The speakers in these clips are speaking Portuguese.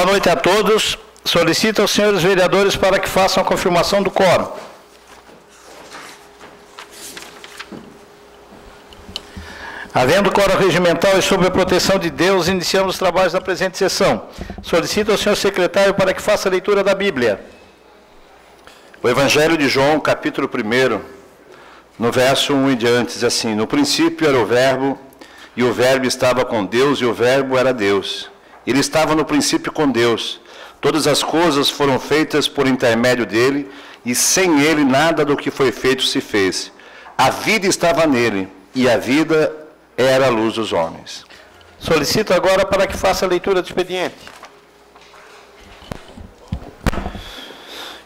Boa noite a todos. Solicito aos senhores vereadores para que façam a confirmação do quórum. Havendo quórum regimental e sob a proteção de Deus, iniciamos os trabalhos da presente sessão. Solicito ao senhor secretário para que faça a leitura da Bíblia. O Evangelho de João, capítulo 1, no verso 1 em diante, diz assim: No princípio era o Verbo, e o Verbo estava com Deus, e o Verbo era Deus. Ele estava no princípio com Deus. Todas as coisas foram feitas por intermédio dele, e sem ele nada do que foi feito se fez. A vida estava nele, e a vida era a luz dos homens. Solicito agora para que faça a leitura do expediente.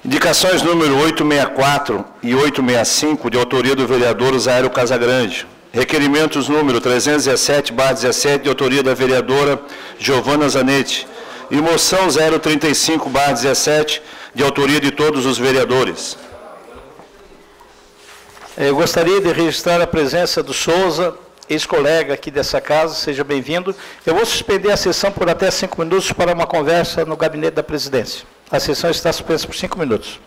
Indicações número 864 e 865, de autoria do vereador Zairo Casagrande. Requerimentos número 317/17, de autoria da vereadora Giovana Zanetti. E moção 035/17, de autoria de todos os vereadores. Eu gostaria de registrar a presença do Souza, ex-colega aqui dessa casa, seja bem-vindo. Eu vou suspender a sessão por até 5 minutos para uma conversa no gabinete da presidência. A sessão está suspensa por 5 minutos.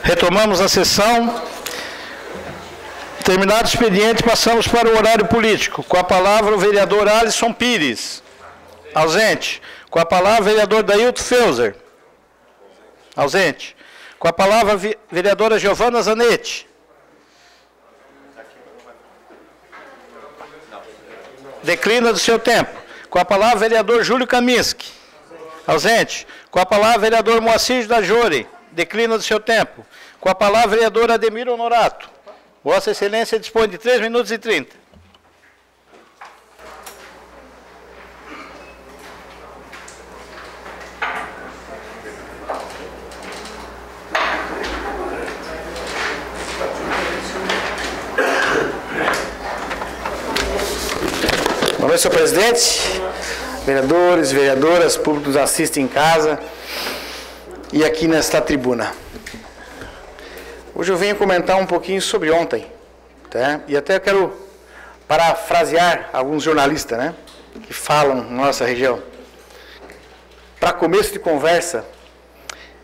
Retomamos a sessão. Terminado o expediente, passamos para o horário político. Com a palavra o vereador Alisson Pires. Ausente. Com a palavra o vereador Dailton Feuser. Ausente. Com a palavra a vereadora Giovana Zanetti. Declina do seu tempo. Com a palavra o vereador Júlio Kaminski. Ausente. Com a palavra o vereador Moacir da Jore. Declina do seu tempo. Com a palavra, o vereador Ademir Honorato. Vossa Excelência dispõe de 3 minutos e 30. Boa noite, senhor presidente, vereadores, vereadoras, público que nos assiste em casa e aqui nesta tribuna. Hoje eu venho comentar um pouquinho sobre ontem, tá? E até quero parafrasear alguns jornalistas, né, que falam na nossa região. Para começo de conversa,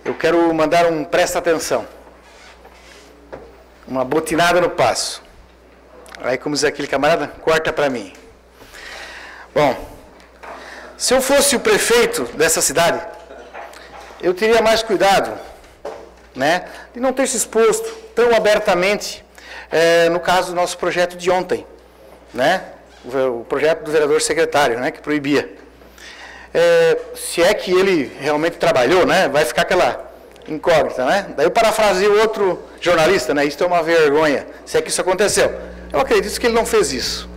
eu quero mandar um presta atenção, uma botinada no passo. Aí, como diz aquele camarada, corta para mim. Bom, se eu fosse o prefeito dessa cidade, eu teria mais cuidado, né, de não ter se exposto tão abertamente, no caso do nosso projeto de ontem, né, o projeto do vereador secretário, né, que proibia. Se é que ele realmente trabalhou, né, vai ficar aquela incógnita, né? Daí eu parafraseio outro jornalista, né, isso é uma vergonha, se é que isso aconteceu. Eu acredito que ele não fez isso.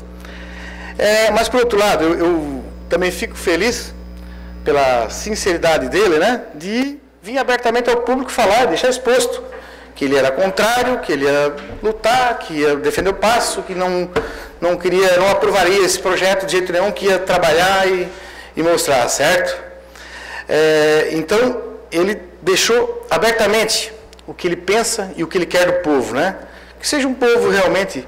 Mas, por outro lado, eu também fico feliz pela sinceridade dele, né, de vir abertamente ao público falar, deixar exposto que ele era contrário, que ele ia lutar, que ia defender o passo, que não aprovaria esse projeto de jeito nenhum, que ia trabalhar e mostrar, certo? Então, ele deixou abertamente o que ele pensa e o que ele quer do povo, né? Que seja um povo realmente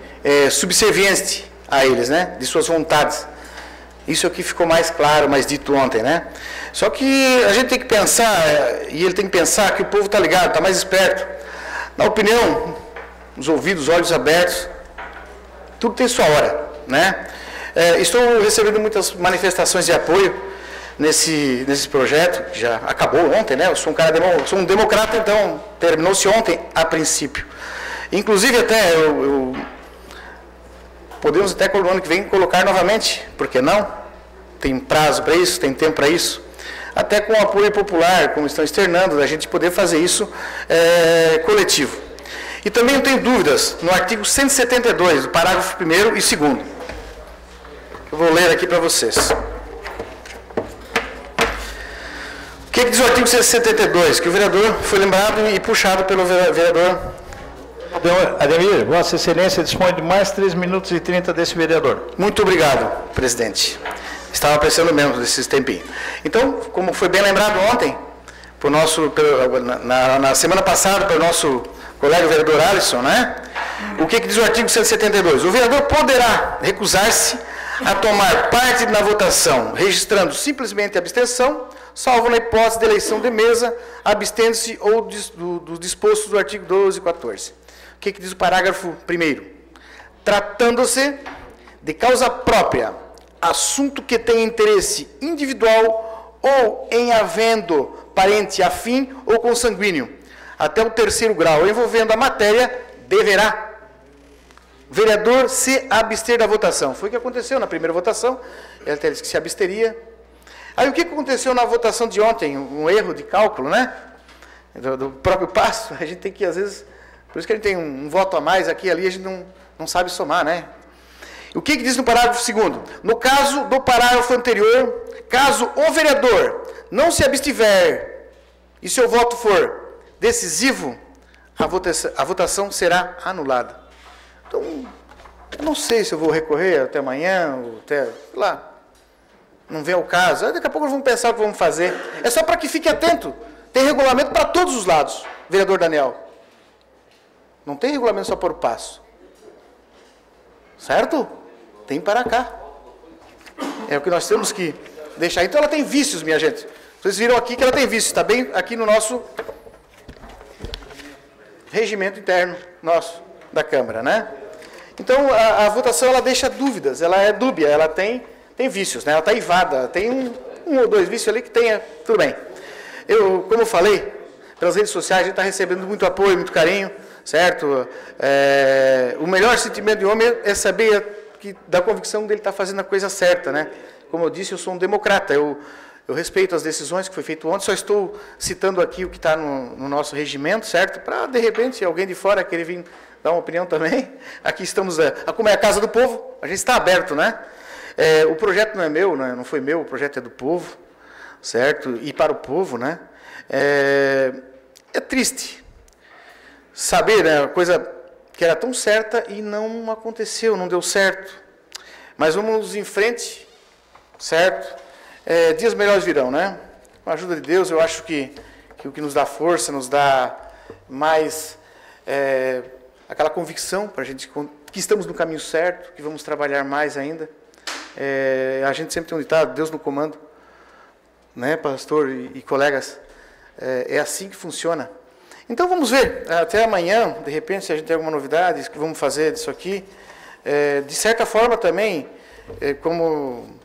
subserviente a eles, né, de suas vontades. Isso aqui ficou mais claro, mais dito ontem, né? Só que a gente tem que pensar, e ele tem que pensar que o povo está ligado, está mais esperto. Na opinião, os ouvidos, os olhos abertos, tudo tem sua hora, né? Estou recebendo muitas manifestações de apoio nesse projeto, que já acabou ontem, né? Eu sou sou um democrata, então terminou-se ontem, a princípio. Inclusive, até podemos até no ano que vem colocar novamente, por que não? Tem prazo para isso, tem tempo para isso. Até com o apoio popular, como estão externando, da gente poder fazer isso coletivo. E também eu tenho dúvidas no artigo 172, do parágrafo 1º e 2º. Eu vou ler aqui para vocês. O que diz o artigo 172? Que o vereador foi lembrado e puxado pelo vereador... Ademir, Vossa Excelência dispõe de mais 3 minutos e 30 desse vereador. Muito obrigado, presidente. Estava precisando mesmo desses tempinhos. Então, como foi bem lembrado ontem, na semana passada, pelo nosso colega vereador Alisson, né? O que diz o artigo 172? O vereador poderá recusar-se a tomar parte na votação, registrando simplesmente a abstenção, salvo na hipótese de eleição de mesa, abstendo-se ou do disposto do artigo 12 e 14. O que diz o parágrafo 1º? Tratando-se de causa própria, assunto que tem interesse individual ou em havendo parente afim ou consanguíneo, até o 3º grau, envolvendo a matéria, deverá vereador se abster da votação. Foi o que aconteceu na primeira votação, ele até disse que se absteria. Aí o que aconteceu na votação de ontem? Um erro de cálculo, né? Do próprio passo, a gente tem que, às vezes... Por isso que a gente tem um voto a mais aqui e ali, a gente não sabe somar, né? O que diz no parágrafo 2º? No caso do parágrafo anterior, caso o vereador não se abstiver e seu voto for decisivo, a votação será anulada. Então, eu não sei se eu vou recorrer até amanhã, ou até, sei lá, não vem ao caso. Daqui a pouco vamos pensar o que vamos fazer. É só para que fique atento. Tem regulamento para todos os lados, vereador Daniel. Não tem regulamento só por passo. Certo? Tem para cá. É o que nós temos que deixar. Então ela tem vícios, minha gente. Vocês viram aqui que ela tem vícios. Está bem aqui no nosso regimento interno nosso, da Câmara, né? Então a votação ela deixa dúvidas. Ela é dúbia, ela tem vícios, né? Ela está aivada. Tem um ou dois vícios ali que tenha. Tudo bem. Como eu falei, pelas redes sociais a gente está recebendo muito apoio, muito carinho. Certo? O melhor sentimento de homem é saber da convicção dele estar fazendo a coisa certa, né? Como eu disse, eu sou um democrata, eu respeito as decisões que foi feito ontem, só estou citando aqui o que está no nosso regimento, certo? Para, de repente, alguém de fora querer vir dar uma opinião também. Aqui estamos, como é a casa do povo, a gente está aberto, né? O projeto não é meu, não foi meu, o projeto é do povo, certo? E para o povo, né? É triste saber, né, a coisa que era tão certa e não aconteceu, não deu certo. Mas vamos em frente certo? Dias melhores virão, né? Com a ajuda de Deus, eu acho que o que nos dá força, nos dá mais aquela convicção para a gente que estamos no caminho certo, que vamos trabalhar mais ainda. A gente sempre tem um ditado, Deus no comando, né, pastor e colegas? É assim que funciona. Então vamos ver, até amanhã, de repente, se a gente tem alguma novidade, que vamos fazer disso aqui. De certa forma também, como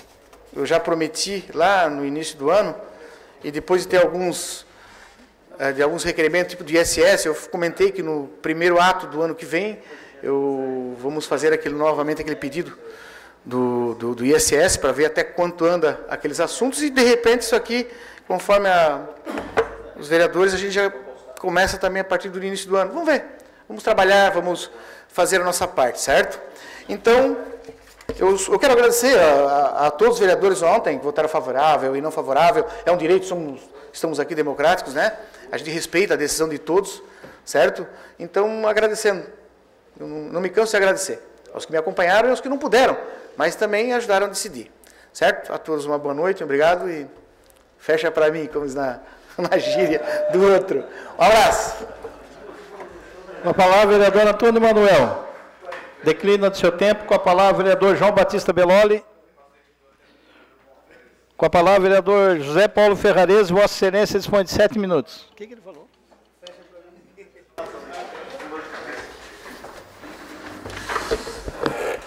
eu já prometi lá no início do ano, e depois de ter alguns requerimentos tipo de ISS, eu comentei que no primeiro ato do ano que vem, vamos fazer novamente aquele pedido do ISS, para ver até quanto anda aqueles assuntos, e de repente isso aqui, conforme os vereadores, a gente já começa também a partir do início do ano. Vamos ver, vamos trabalhar, vamos fazer a nossa parte, certo? Então, eu quero agradecer a todos os vereadores ontem, que votaram favorável e não favorável. É um direito, estamos aqui democráticos, né? A gente respeita a decisão de todos, certo? Então, agradecendo. Eu não me canso de agradecer aos que me acompanharam e aos que não puderam, mas também ajudaram a decidir, certo? A todos uma boa noite, obrigado, e fecha para mim, como diz na gíria do outro. Um abraço. Com a palavra, vereador Antônio Manuel. Declina do seu tempo. Com a palavra, vereador João Batista Belloli. Com a palavra, vereador José Paulo Ferrarese. Vossa Excelência dispõe de 7 minutos. O que ele falou?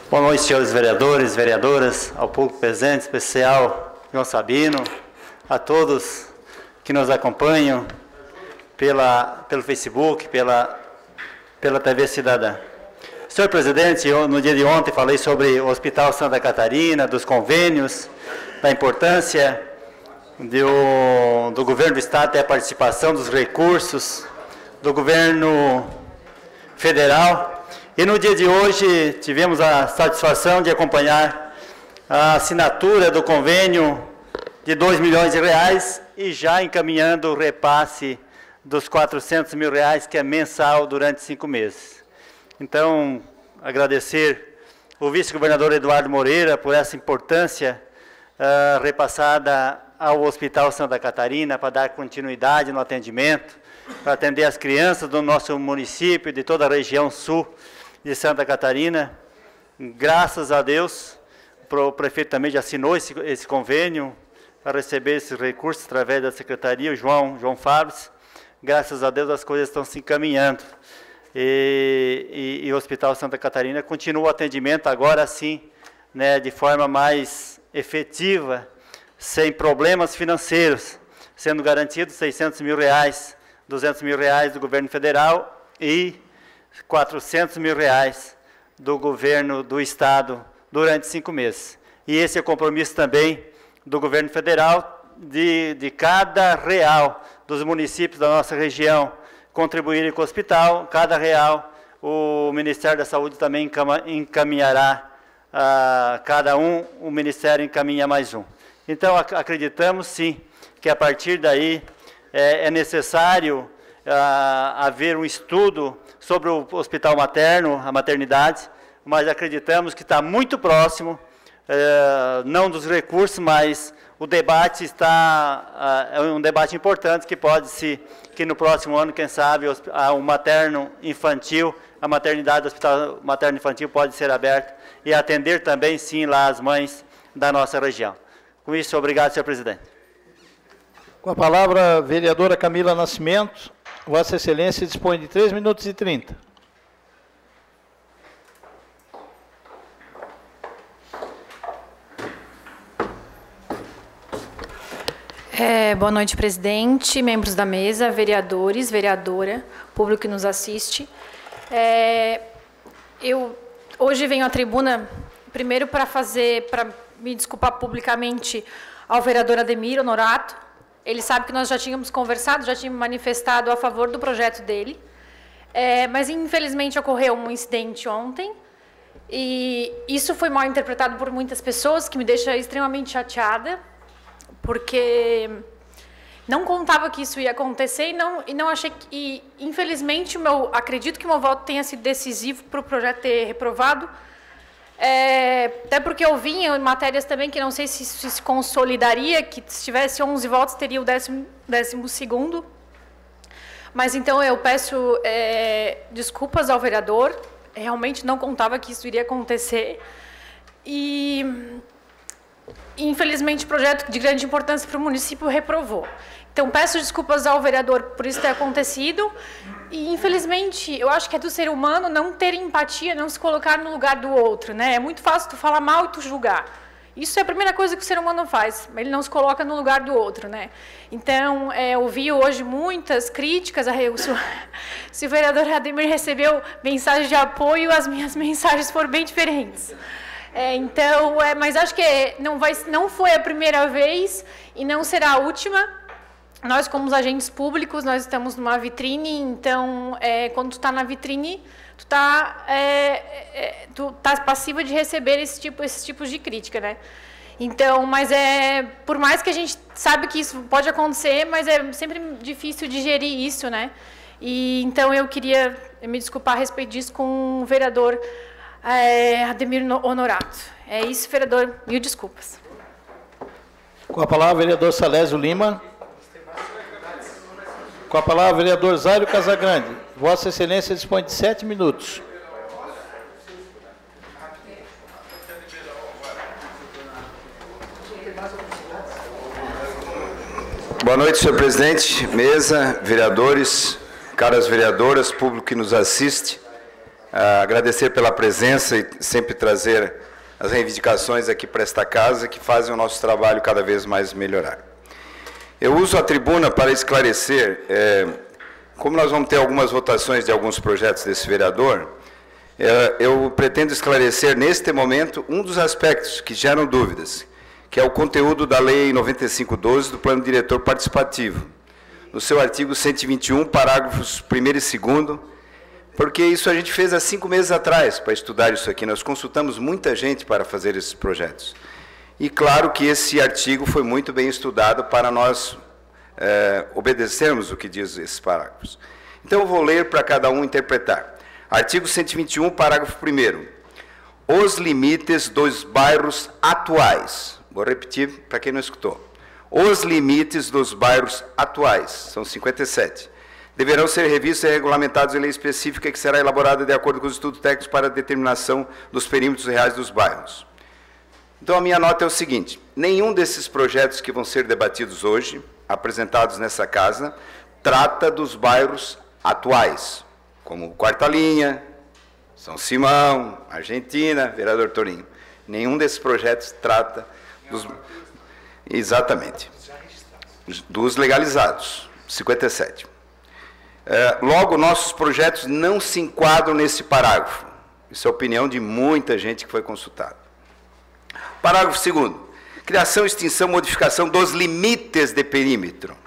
Boa noite, senhores vereadores, vereadoras, ao público presente, especial João Sabino, a todos que nos acompanham pelo Facebook, pela TV Cidadã. Senhor presidente, eu no dia de ontem falei sobre o Hospital Santa Catarina, dos convênios, da importância do governo do estado ter a participação dos recursos do governo federal. E no dia de hoje tivemos a satisfação de acompanhar a assinatura do convênio de R$2 milhões e já encaminhando o repasse dos R$400 mil, que é mensal durante 5 meses. Então, agradecer o vice-governador Eduardo Moreira por essa importância repassada ao Hospital Santa Catarina para dar continuidade no atendimento, para atender as crianças do nosso município, de toda a região sul de Santa Catarina. Graças a Deus, o prefeito também já assinou esse convênio para receber esses recursos através da secretaria, o João Fábio. Graças a Deus as coisas estão se encaminhando. E o Hospital Santa Catarina continua o atendimento agora sim, né, de forma mais efetiva, sem problemas financeiros, sendo garantidos R$600 mil, R$200 mil do governo federal e R$400 mil do governo do estado durante 5 meses. E esse é o compromisso também do governo federal de cada real dos municípios da nossa região contribuírem com o hospital. Cada real o Ministério da Saúde também encaminhará cada um, o Ministério encaminha mais um. Então, acreditamos sim que a partir daí é necessário haver um estudo sobre o hospital materno, a maternidade, mas acreditamos que está muito próximo, não dos recursos, mas o debate é um debate importante que no próximo ano, quem sabe, o materno infantil, a maternidade do Hospital Materno Infantil pode ser aberta e atender também, sim, lá as mães da nossa região. Com isso, obrigado, senhor presidente. Com a palavra, a vereadora Camila Nascimento. Vossa Excelência dispõe de 3 minutos e 30. Boa noite, presidente, membros da mesa, vereadores, vereadora, público que nos assiste. Eu hoje venho à tribuna, primeiro para me desculpar publicamente ao vereador Ademir Honorato. Ele sabe que nós já tínhamos conversado, já tínhamos manifestado a favor do projeto dele, mas infelizmente ocorreu um incidente ontem, e isso foi mal interpretado por muitas pessoas, que me deixa extremamente chateada, porque não contava que isso ia acontecer e não achei que, e, infelizmente, acredito que o meu voto tenha sido decisivo para o projeto ter reprovado, Até porque eu vi em matérias também que não sei se consolidaria, que se tivesse 11 votos teria o 12º. Mas então eu peço desculpas ao vereador, realmente não contava que isso iria acontecer. E infelizmente o projeto de grande importância para o município reprovou. Então peço desculpas ao vereador por isso ter acontecido. E, infelizmente, eu acho que é do ser humano não ter empatia, não se colocar no lugar do outro, né? É muito fácil tu falar mal e tu julgar. Isso é a primeira coisa que o ser humano faz, ele não se coloca no lugar do outro, né? Então, ouvi hoje muitas críticas, se o vereador Ademir recebeu mensagem de apoio, as minhas mensagens foram bem diferentes. Mas acho que não foi a primeira vez e não será a última. Nós, como os agentes públicos, nós estamos numa vitrine, então, quando tu está na vitrine, tu tá passiva de receber esses tipos de crítica, né? Então, mas por mais que a gente sabe que isso pode acontecer, mas é sempre difícil digerir isso, né? E então eu queria me desculpar a respeito disso com o vereador Ademir Honorato. É isso, vereador, mil desculpas. Com a palavra, vereador Salésio Lima. Com a palavra, vereador Zário Casagrande. Vossa Excelência dispõe de 7 minutos. Boa noite, senhor presidente, mesa, vereadores, caras vereadoras, público que nos assiste. Agradecer pela presença e sempre trazer as reivindicações aqui para esta casa que fazem o nosso trabalho cada vez mais melhorar. Eu uso a tribuna para esclarecer, como nós vamos ter algumas votações de alguns projetos desse vereador, eu pretendo esclarecer neste momento um dos aspectos que geram dúvidas, que é o conteúdo da Lei 9512 do Plano Diretor Participativo, no seu artigo 121, parágrafos 1º e 2º, porque isso a gente fez há 5 meses atrás para estudar isso aqui, nós consultamos muita gente para fazer esses projetos. E claro que esse artigo foi muito bem estudado para nós obedecermos o que diz esses parágrafos. Então eu vou ler para cada um interpretar. Artigo 121, parágrafo 1º. Os limites dos bairros atuais. Vou repetir para quem não escutou. Os limites dos bairros atuais, são 57, deverão ser revistos e regulamentados em lei específica que será elaborada de acordo com os estudos técnicos para a determinação dos perímetros reais dos bairros. Então, a minha nota é o seguinte: nenhum desses projetos que vão ser debatidos hoje, apresentados nessa casa, trata dos bairros atuais, como Quarta Linha, São Simão, Argentina, vereador Torinho. Nenhum desses projetos trata dos... Exatamente. Dos legalizados, 57. Logo, nossos projetos não se enquadram nesse parágrafo. Isso é a opinião de muita gente que foi consultada. Parágrafo 2º. Criação, extinção, modificação dos limites de perímetro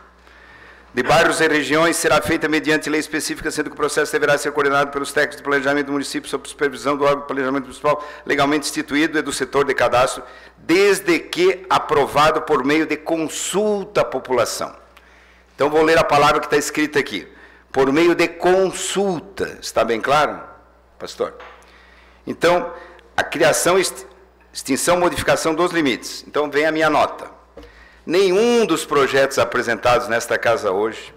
de bairros e regiões será feita mediante lei específica, sendo que o processo deverá ser coordenado pelos técnicos de planejamento do município sob supervisão do órgão de planejamento municipal legalmente instituído e do setor de cadastro, desde que aprovado por meio de consulta à população. Então, vou ler a palavra que está escrita aqui. Por meio de consulta. Está bem claro, pastor? Então, a criação, extinção, modificação dos limites. Então, vem a minha nota. Nenhum dos projetos apresentados nesta casa hoje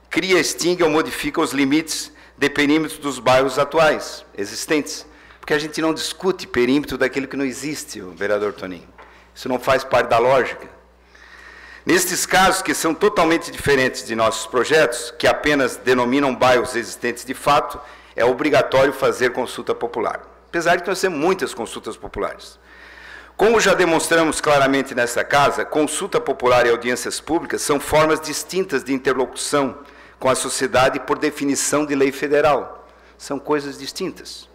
cria, extingue ou modifica os limites de perímetro dos bairros atuais, existentes. Porque a gente não discute perímetro daquilo que não existe, o vereador Toninho. Isso não faz parte da lógica. Nestes casos, que são totalmente diferentes de nossos projetos, que apenas denominam bairros existentes de fato, é obrigatório fazer consulta popular. Apesar de nós temos muitas consultas populares. Como já demonstramos claramente nesta casa, consulta popular e audiências públicas são formas distintas de interlocução com a sociedade por definição de lei federal. São coisas distintas.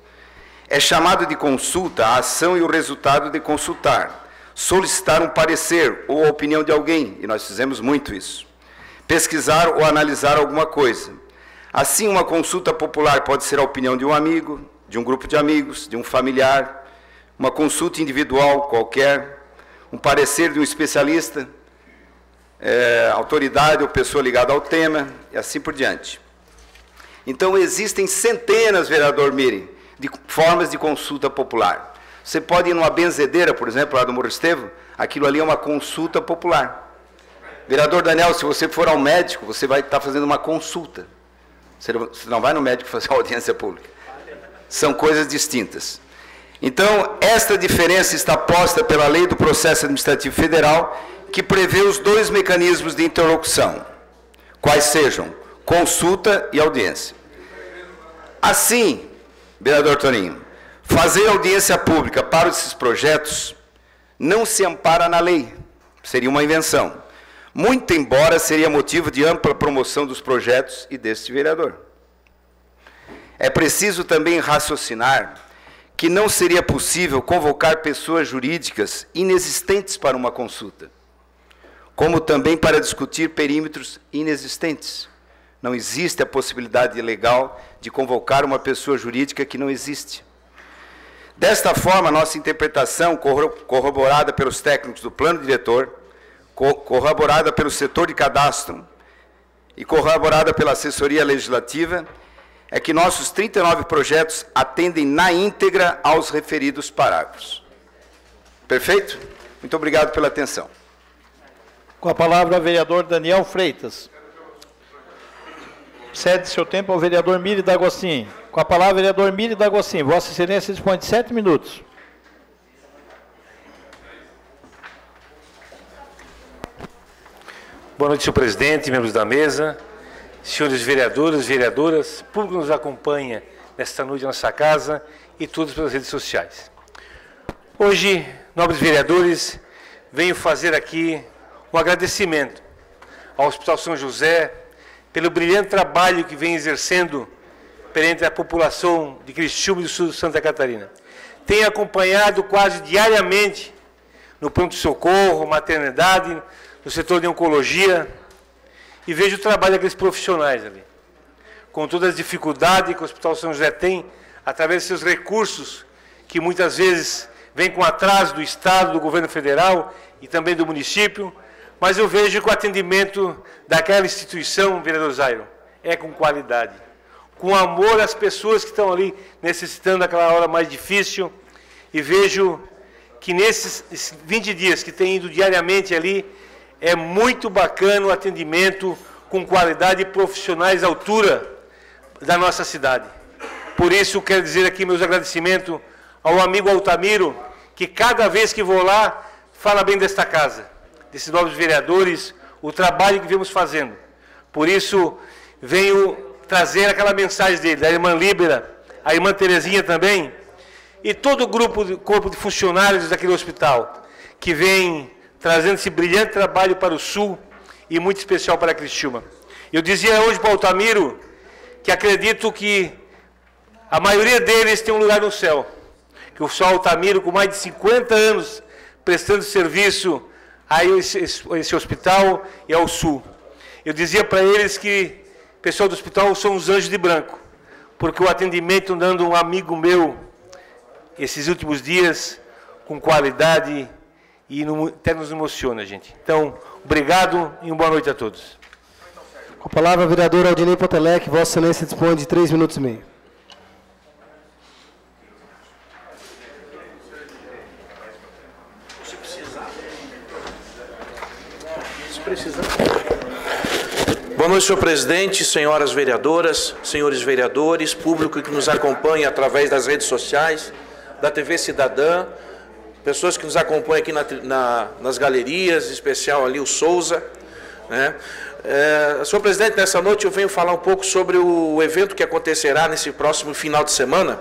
É chamado de consulta a ação e o resultado de consultar, solicitar um parecer ou a opinião de alguém, e nós fizemos muito isso. Pesquisar ou analisar alguma coisa. Assim, uma consulta popular pode ser a opinião de um amigo, de um grupo de amigos, de um familiar, uma consulta individual qualquer, um parecer de um especialista, autoridade ou pessoa ligada ao tema, e assim por diante. Então, existem centenas, vereador Miri, de formas de consulta popular. Você pode ir numa benzedeira, por exemplo, lá do Morro Estevão, aquilo ali é uma consulta popular. Vereador Daniel, se você for ao médico, você vai estar fazendo uma consulta. Você não vai no médico fazer uma audiência pública. São coisas distintas. Então, esta diferença está posta pela Lei do Processo Administrativo Federal, que prevê os dois mecanismos de interlocução, quais sejam consulta e audiência. Assim, vereador Toninho, fazer audiência pública para esses projetos não se ampara na lei, seria uma invenção, muito embora seria motivo de ampla promoção dos projetos e deste vereador. É preciso também raciocinar que não seria possível convocar pessoas jurídicas inexistentes para uma consulta, como também para discutir perímetros inexistentes. Não existe a possibilidade legal de convocar uma pessoa jurídica que não existe. Desta forma, nossa interpretação, corroborada pelos técnicos do plano diretor, corroborada pelo setor de cadastro e corroborada pela assessoria legislativa, é que nossos 39 projetos atendem na íntegra aos referidos parágrafos. Perfeito? Muito obrigado pela atenção. Com a palavra, o vereador Daniel Freitas. Cede seu tempo ao vereador Miri D'Agostinho. Com a palavra, vereador Miri D'Agostinho. Vossa Excelência dispõe de 7 minutos. Boa noite, senhor presidente, membros da mesa, senhores vereadores, vereadoras, público que nos acompanha nesta noite na nossa casa e todos pelas redes sociais. Hoje, nobres vereadores, venho fazer aqui um agradecimento ao Hospital São José pelo brilhante trabalho que vem exercendo perante a população de Criciúma e do sul de Santa Catarina. Tenho acompanhado quase diariamente no pronto-socorro, maternidade, no setor de oncologia, e vejo o trabalho daqueles profissionais ali, com todas as dificuldades que o Hospital São José tem, através de seus recursos, que muitas vezes vêm com atraso do Estado, do governo federal e também do município, mas eu vejo que o atendimento daquela instituição, vereador Zairo, é com qualidade, com amor às pessoas que estão ali necessitando daquela hora mais difícil, e vejo que nesses 20 dias que tem ido diariamente ali, é muito bacana o atendimento com qualidade e profissionais à altura da nossa cidade. Por isso, quero dizer aqui meus agradecimentos ao amigo Altamiro, que cada vez que vou lá, fala bem desta casa, desses novos vereadores, o trabalho que vemos fazendo. Por isso, venho trazer aquela mensagem dele, da irmã Líbera, a irmã Terezinha também, e todo o corpo de funcionários daquele hospital, que vem trazendo esse brilhante trabalho para o Sul e muito especial para Criciúma. Eu dizia hoje para o Altamiro que acredito que a maioria deles tem um lugar no céu, que o senhor Altamiro, com mais de 50 anos prestando serviço a esse hospital e ao Sul. Eu dizia para eles que o pessoal do hospital são os anjos de branco, porque o atendimento dando um amigo meu esses últimos dias com qualidade e até nos emociona, gente. Então, obrigado e uma boa noite a todos. Com a palavra, vereador Aldinei Potelec, Vossa Excelência dispõe de 3 minutos e meio. Boa noite, senhor presidente, senhoras vereadoras, senhores vereadores, público que nos acompanha através das redes sociais, da TV Cidadã, pessoas que nos acompanham aqui nas galerias, em especial ali o Souza, né? Senhor presidente, nessa noite eu venho falar um pouco sobre o evento que acontecerá nesse próximo final de semana,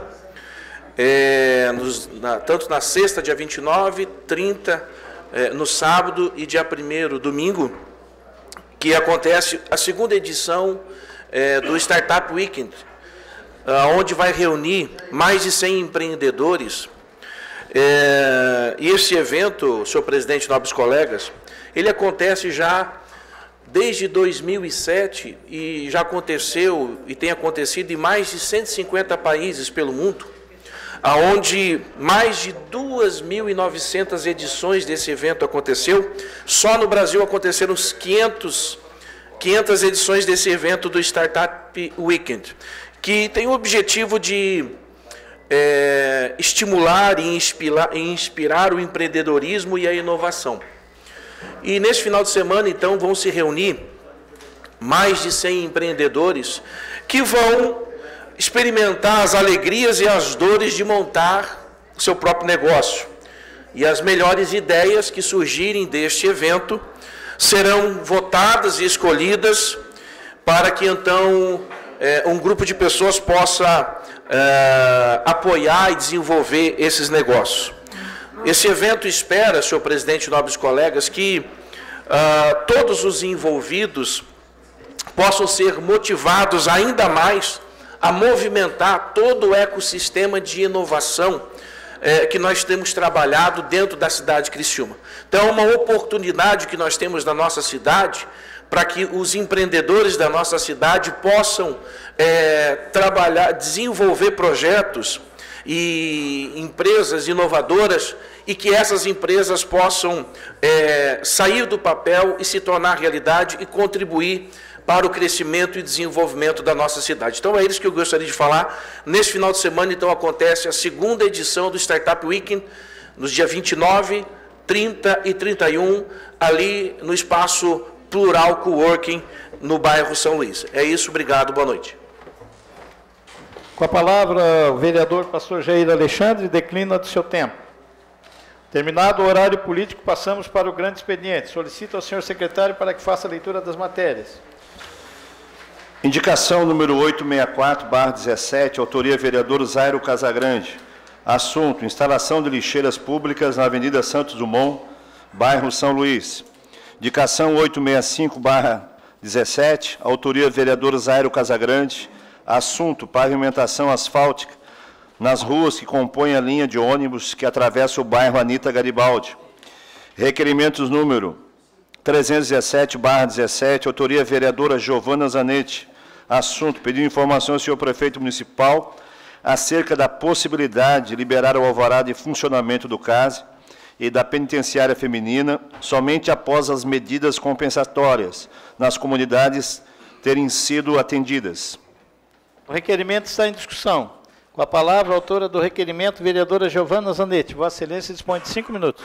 tanto na sexta, dia 29, 30, no sábado e dia 1º, domingo, que acontece a segunda edição do Startup Weekend, onde vai reunir mais de 100 empreendedores. E esse evento, senhor presidente, nobres colegas, ele acontece já desde 2007 e já aconteceu e tem acontecido em mais de 150 países pelo mundo, aonde mais de 2.900 edições desse evento aconteceu. Só no Brasil aconteceram 500 edições desse evento do Startup Weekend, que tem o objetivo de estimular e inspirar o empreendedorismo e a inovação. E nesse final de semana, então, vão se reunir mais de 100 empreendedores que vão experimentar as alegrias e as dores de montar o seu próprio negócio. E as melhores ideias que surgirem deste evento serão votadas e escolhidas para que, então, um grupo de pessoas possa apoiar e desenvolver esses negócios. Esse evento espera, senhor presidente e nobres colegas, que todos os envolvidos possam ser motivados ainda mais a movimentar todo o ecossistema de inovação que nós temos trabalhado dentro da cidade de Criciúma. Então, é uma oportunidade que nós temos na nossa cidade para que os empreendedores da nossa cidade possam trabalhar, desenvolver projetos e empresas inovadoras e que essas empresas possam sair do papel e se tornar realidade e contribuir para o crescimento e desenvolvimento da nossa cidade. Então, é isso que eu gostaria de falar. Nesse final de semana, então, acontece a segunda edição do Startup Weekend, nos dias 29, 30 e 31, ali no espaço Plural Coworking, no bairro São Luís. É isso, obrigado, boa noite. Com a palavra, o vereador pastor Jair Alexandre declina do seu tempo. Terminado o horário político, passamos para o grande expediente. Solicito ao senhor secretário para que faça a leitura das matérias. Indicação número 864/17, autoria vereador Zairo Casagrande. Assunto: instalação de lixeiras públicas na Avenida Santos Dumont, bairro São Luís. Indicação 865/17, autoria vereador Zairo Casagrande. Assunto: pavimentação asfáltica nas ruas que compõem a linha de ônibus que atravessa o bairro Anita Garibaldi. Requerimentos número 317/17, autoria vereadora Giovana Zanetti. Assunto: pediu informação ao senhor prefeito municipal acerca da possibilidade de liberar o alvará de funcionamento do CASE e da penitenciária feminina somente após as medidas compensatórias nas comunidades terem sido atendidas. O requerimento está em discussão. Com a palavra, a autora do requerimento, vereadora Giovana Zanetti. Vossa Excelência dispõe de 5 minutos.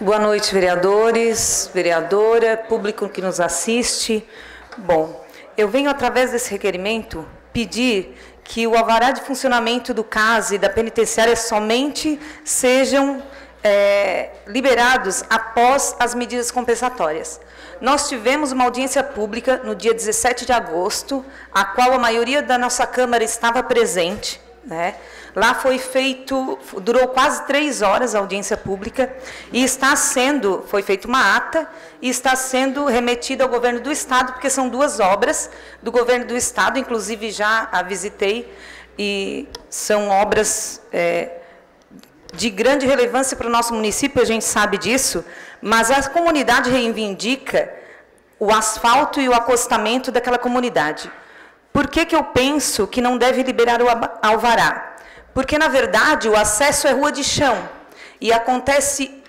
Boa noite, vereadores, vereadora, público que nos assiste. Bom, eu venho, através desse requerimento, pedir que o alvará de funcionamento do CASE e da penitenciária somente sejam liberados após as medidas compensatórias. Nós tivemos uma audiência pública no dia 17 de agosto, a qual a maioria da nossa Câmara estava presente, né? Lá durou quase 3 horas a audiência pública e foi feita uma ata e está sendo remetida ao governo do Estado, porque são 2 obras do governo do Estado, inclusive já a visitei, e são obras de grande relevância para o nosso município, a gente sabe disso, mas a comunidade reivindica o asfalto e o acostamento daquela comunidade. Por que eu penso que não deve liberar o alvará? Porque, na verdade, o acesso é rua de chão e acontece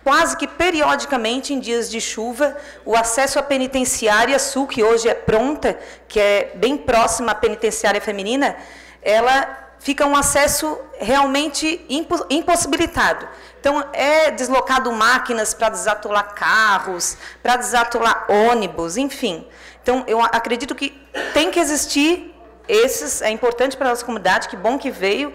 quase que periodicamente em dias de chuva, o acesso à penitenciária sul, que hoje é pronta, que é bem próxima à penitenciária feminina, ela fica um acesso realmente impossibilitado. Então, é deslocado máquinas para desatolar carros, para desatolar ônibus, enfim. Então, eu acredito que tem que existir é importante para a nossa comunidade, que bom que veio,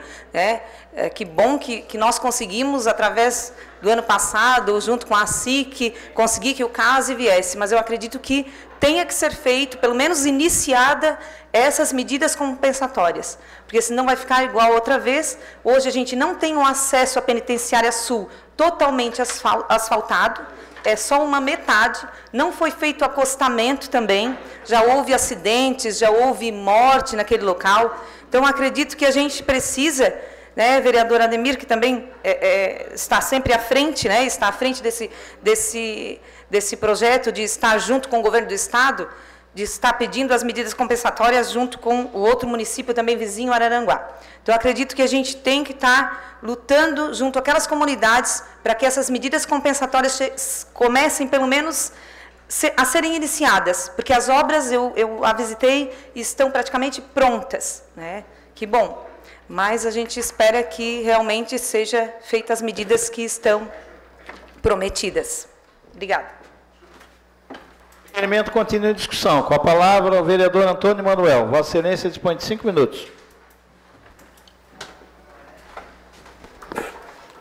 que bom que nós conseguimos, através do ano passado, junto com a SIC, conseguir que o CASE viesse, mas eu acredito que tenha que ser feito, pelo menos iniciada, essas medidas compensatórias, porque senão vai ficar igual outra vez. Hoje a gente não tem um acesso à penitenciária sul totalmente asfaltado, é só uma metade, não foi feito acostamento também, já houve acidentes, já houve morte naquele local. Então, acredito que a gente precisa, né, vereador Ademir, que também está sempre à frente, né, está à frente desse projeto de estar junto com o governo do Estado, de estar pedindo as medidas compensatórias junto com o outro município também vizinho, Araranguá. Então, acredito que a gente tem que estar lutando junto àquelas comunidades para que essas medidas compensatórias comecem, pelo menos, a serem iniciadas, porque as obras, eu a visitei e estão praticamente prontas, né? Que bom, mas a gente espera que realmente sejam feitas as medidas que estão prometidas. Obrigada. O requerimento continua em discussão. Com a palavra o vereador Antônio Manuel. Vossa Excelência dispõe de 5 minutos.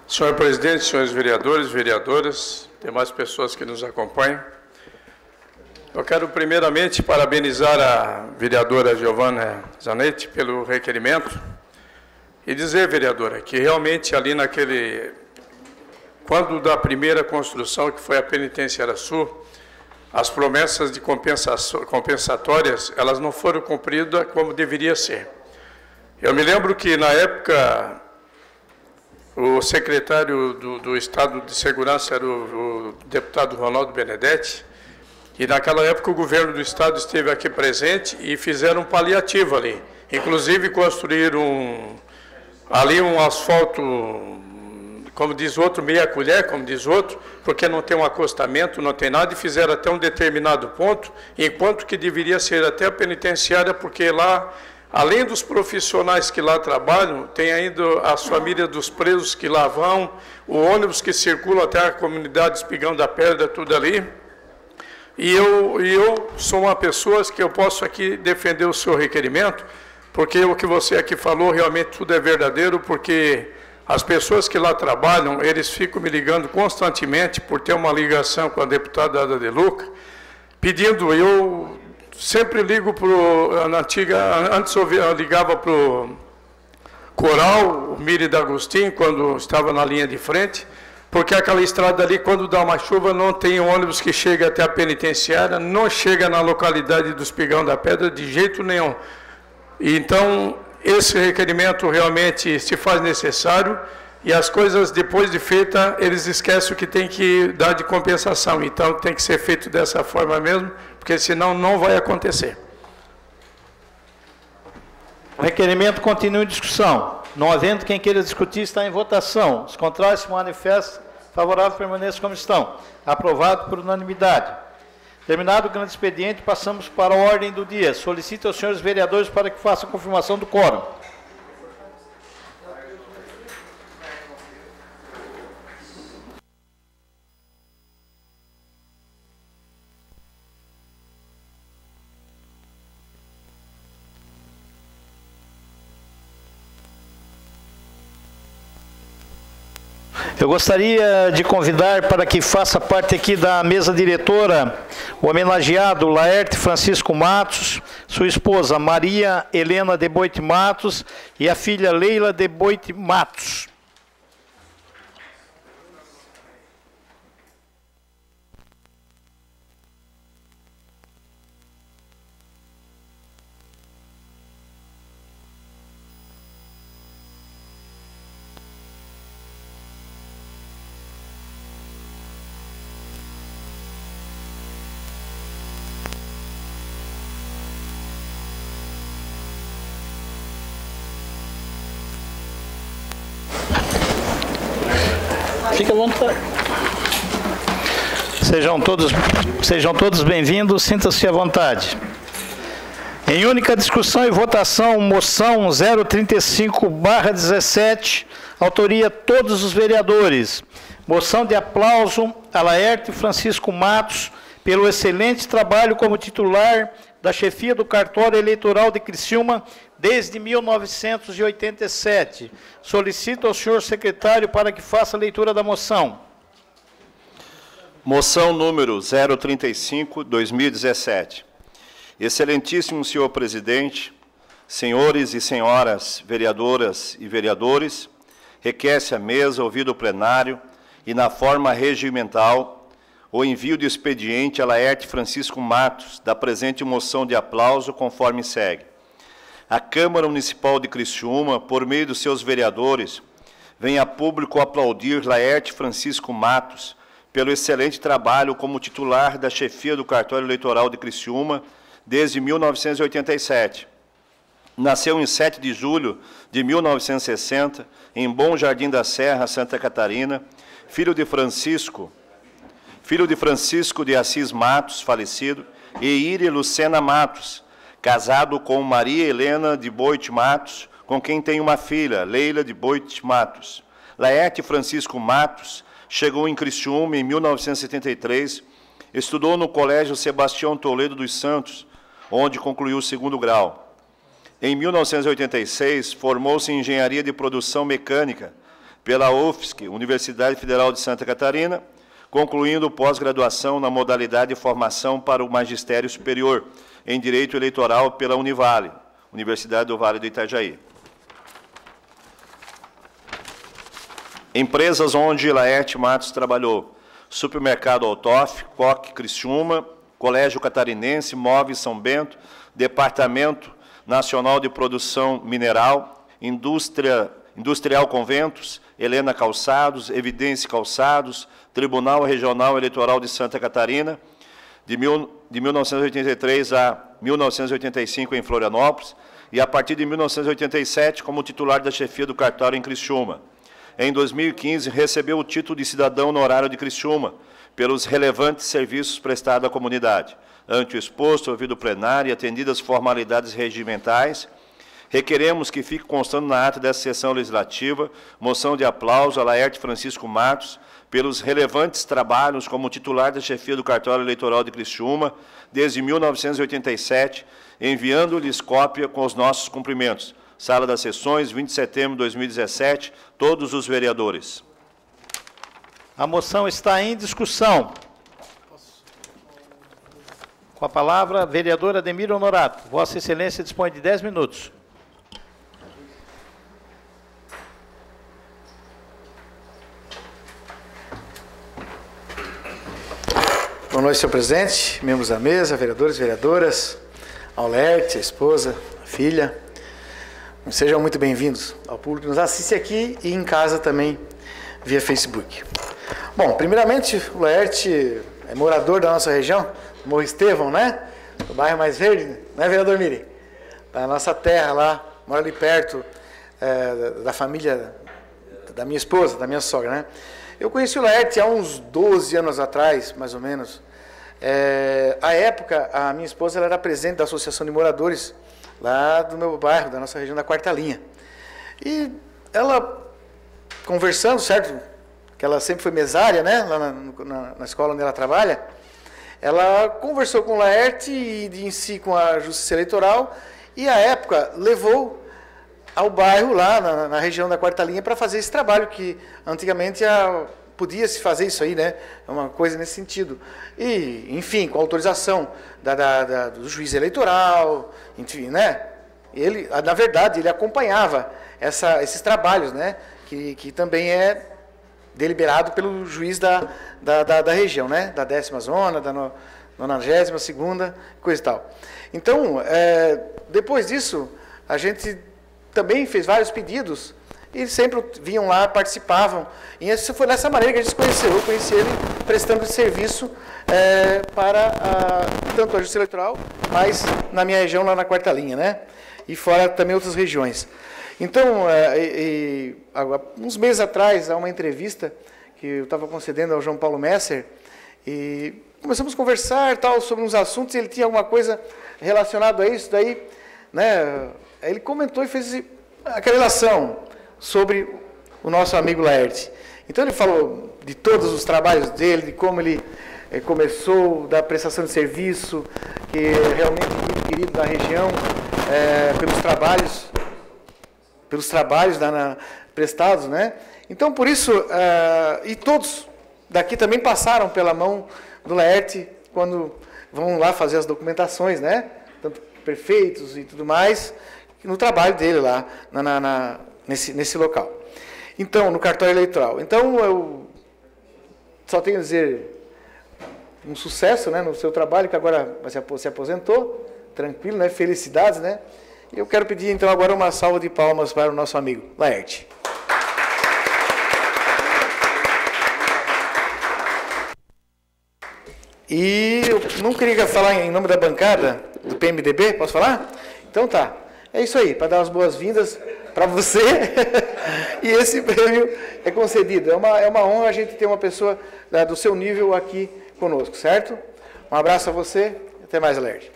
Senhor presidente, senhores vereadores, vereadoras, demais pessoas que nos acompanham, eu quero primeiramente parabenizar a vereadora Giovana Zanetti pelo requerimento e dizer, vereadora, que realmente ali quando da primeira construção, que foi a Penitenciária Sul, as promessas de compensatórias, elas não foram cumpridas como deveria ser. Eu me lembro que na época o secretário do Estado de Segurança era o deputado Ronaldo Benedetti, e naquela época o governo do Estado esteve aqui presente e fizeram um paliativo ali. Inclusive construíram ali um asfalto, como diz outro, meia colher, como diz outro, porque não tem um acostamento, não tem nada, e fizeram até um determinado ponto, enquanto que deveria ser até a penitenciária, porque lá, além dos profissionais que lá trabalham, tem ainda as famílias dos presos que lá vão, o ônibus que circula até a comunidade Espigão da Pedra, tudo ali. E eu sou uma pessoa que eu posso aqui defender o seu requerimento, porque o que você aqui falou realmente tudo é verdadeiro, porque as pessoas que lá trabalham, eles ficam me ligando constantemente por ter uma ligação com a deputada Ada de Luca, pedindo, eu sempre ligo na antiga, antes eu ligava para o Coral, o Miri D'Agostinho, quando estava na linha de frente, porque aquela estrada ali, quando dá uma chuva, não tem ônibus que chega até a penitenciária, não chega na localidade do Espigão da Pedra de jeito nenhum. Então, esse requerimento realmente se faz necessário e as coisas, depois de feita, eles esquecem o que tem que dar de compensação. Então, tem que ser feito dessa forma mesmo, porque senão não vai acontecer. O requerimento continua em discussão. Não havendo quem queira discutir, está em votação. Os contrários se manifestam. Favorável, permaneça como estão. Aprovado por unanimidade. Terminado o grande expediente, passamos para a ordem do dia. Solicito aos senhores vereadores para que façam a confirmação do quórum. Eu gostaria de convidar para que faça parte aqui da mesa diretora o homenageado Laerte Francisco Matos, sua esposa Maria Helena de Boite Matos e a filha Leila de Boite Matos. Fique à vontade. Sejam todos bem-vindos, sinta-se à vontade. Em única discussão e votação, moção 035/17, autoria todos os vereadores. Moção de aplauso a Laerte Francisco Matos pelo excelente trabalho como titular da chefia do cartório eleitoral de Criciúma desde 1987. Solicito ao senhor secretário para que faça a leitura da moção. Moção número 035/2017. Excelentíssimo senhor presidente, senhores e senhoras vereadoras e vereadores, requer-se à mesa, ouvido o plenário e na forma regimental, o envio do expediente a Laerte Francisco Matos, da presente moção de aplauso, conforme segue. A Câmara Municipal de Criciúma, por meio dos seus vereadores, vem a público aplaudir Laerte Francisco Matos pelo excelente trabalho como titular da chefia do cartório eleitoral de Criciúma desde 1987. Nasceu em 7 de julho de 1960, em Bom Jardim da Serra, Santa Catarina, filho de Francisco filho de Francisco de Assis Matos, falecido, e Iria Lucena Matos, casado com Maria Helena de Boit Matos, com quem tem uma filha, Leila de Boit Matos. Laerte Francisco Matos chegou em Criciúma em 1973, estudou no Colégio Sebastião Toledo dos Santos, onde concluiu o 2º grau. Em 1986, formou-se em Engenharia de Produção Mecânica pela UFSC, Universidade Federal de Santa Catarina, concluindo pós-graduação na modalidade de formação para o Magistério Superior em Direito Eleitoral pela Univale, Universidade do Vale do Itajaí. Empresas onde Laerte Matos trabalhou: Supermercado Altoff, Coque Criciúma, Colégio Catarinense, Móveis São Bento, Departamento Nacional de Produção Mineral, Industrial Conventos, Helena Calçados, Evidência Calçados, Tribunal Regional Eleitoral de Santa Catarina, de 1983 a 1985 em Florianópolis, e a partir de 1987 como titular da chefia do cartório em Criciúma. Em 2015, recebeu o título de cidadão honorário de Criciúma, pelos relevantes serviços prestados à comunidade. Ante o exposto, ouvido plenário e atendidas formalidades regimentais, requeremos que fique constando na ata dessa sessão legislativa moção de aplauso a Laerte Francisco Matos pelos relevantes trabalhos como titular da chefia do cartório eleitoral de Criciúma desde 1987, enviando-lhes cópia com os nossos cumprimentos. Sala das Sessões, 20 de setembro de 2017, todos os vereadores. A moção está em discussão. Com a palavra, a vereadora Ademir Honorato. Vossa Excelência dispõe de 10 minutos. Boa noite, senhor presidente, membros da mesa, vereadores e vereadoras, ao Laerte, a esposa, a filha. Sejam muito bem-vindos ao público que nos assiste aqui e em casa também via Facebook. Bom, primeiramente, o Laerte é morador da nossa região, Morro Estevão, né? O bairro mais verde, né, vereador Miri? Da nossa terra lá, mora ali perto da família da minha esposa, da minha sogra, né? Eu conheci o Laerte há uns 12 anos atrás, mais ou menos. À época, a minha esposa ela era presidente da Associação de Moradores lá do meu bairro, da nossa região da Quarta Linha. E ela, conversando, certo? Que ela sempre foi mesária, né? Lá na escola onde ela trabalha. Ela conversou com o Laerte e em si com a Justiça Eleitoral e, à época, levou ao bairro, lá na região da Quarta Linha, para fazer esse trabalho que antigamente podia-se fazer isso aí, né? É uma coisa nesse sentido. E, enfim, com autorização do juiz eleitoral, enfim, né? Ele, na verdade, ele acompanhava esses trabalhos, né? Que também é deliberado pelo juiz da região, né? Da 10ª zona, da 92ª, coisa e tal. Então, depois disso, a gente também fez vários pedidos e sempre vinham lá, participavam. E isso foi dessa maneira que a gente se conheceu. Eu conheci ele prestando serviço para tanto a Justiça Eleitoral, mas na minha região, lá na Quarta Linha, né? E fora também outras regiões. Então, uns meses atrás, há uma entrevista que eu estava concedendo ao João Paulo Messer, e começamos a conversar tal, sobre uns assuntos, e ele tinha alguma coisa relacionada a isso, daí, né? Ele comentou e fez aquela relação sobre o nosso amigo Laerte. Então ele falou de todos os trabalhos dele, de como ele começou, da prestação de serviço, que é realmente muito querido da região, pelos trabalhos prestados, né? Então, por isso, e todos daqui também passaram pela mão do Laerte quando vão lá fazer as documentações, né? Tanto prefeitos e tudo mais, no trabalho dele lá, nesse local. Então, no cartório eleitoral. Então, eu só tenho a dizer um sucesso, né, no seu trabalho, que agora se aposentou, tranquilo, né, felicidades, né? E eu quero pedir, então, agora uma salva de palmas para o nosso amigo Laerte. E eu não queria falar em nome da bancada do PMDB, posso falar? Então tá. É isso aí, para dar as boas-vindas para você E esse prêmio é concedido. É uma honra a gente ter uma pessoa do seu nível aqui conosco, certo? Um abraço a você. Até mais, Alerj.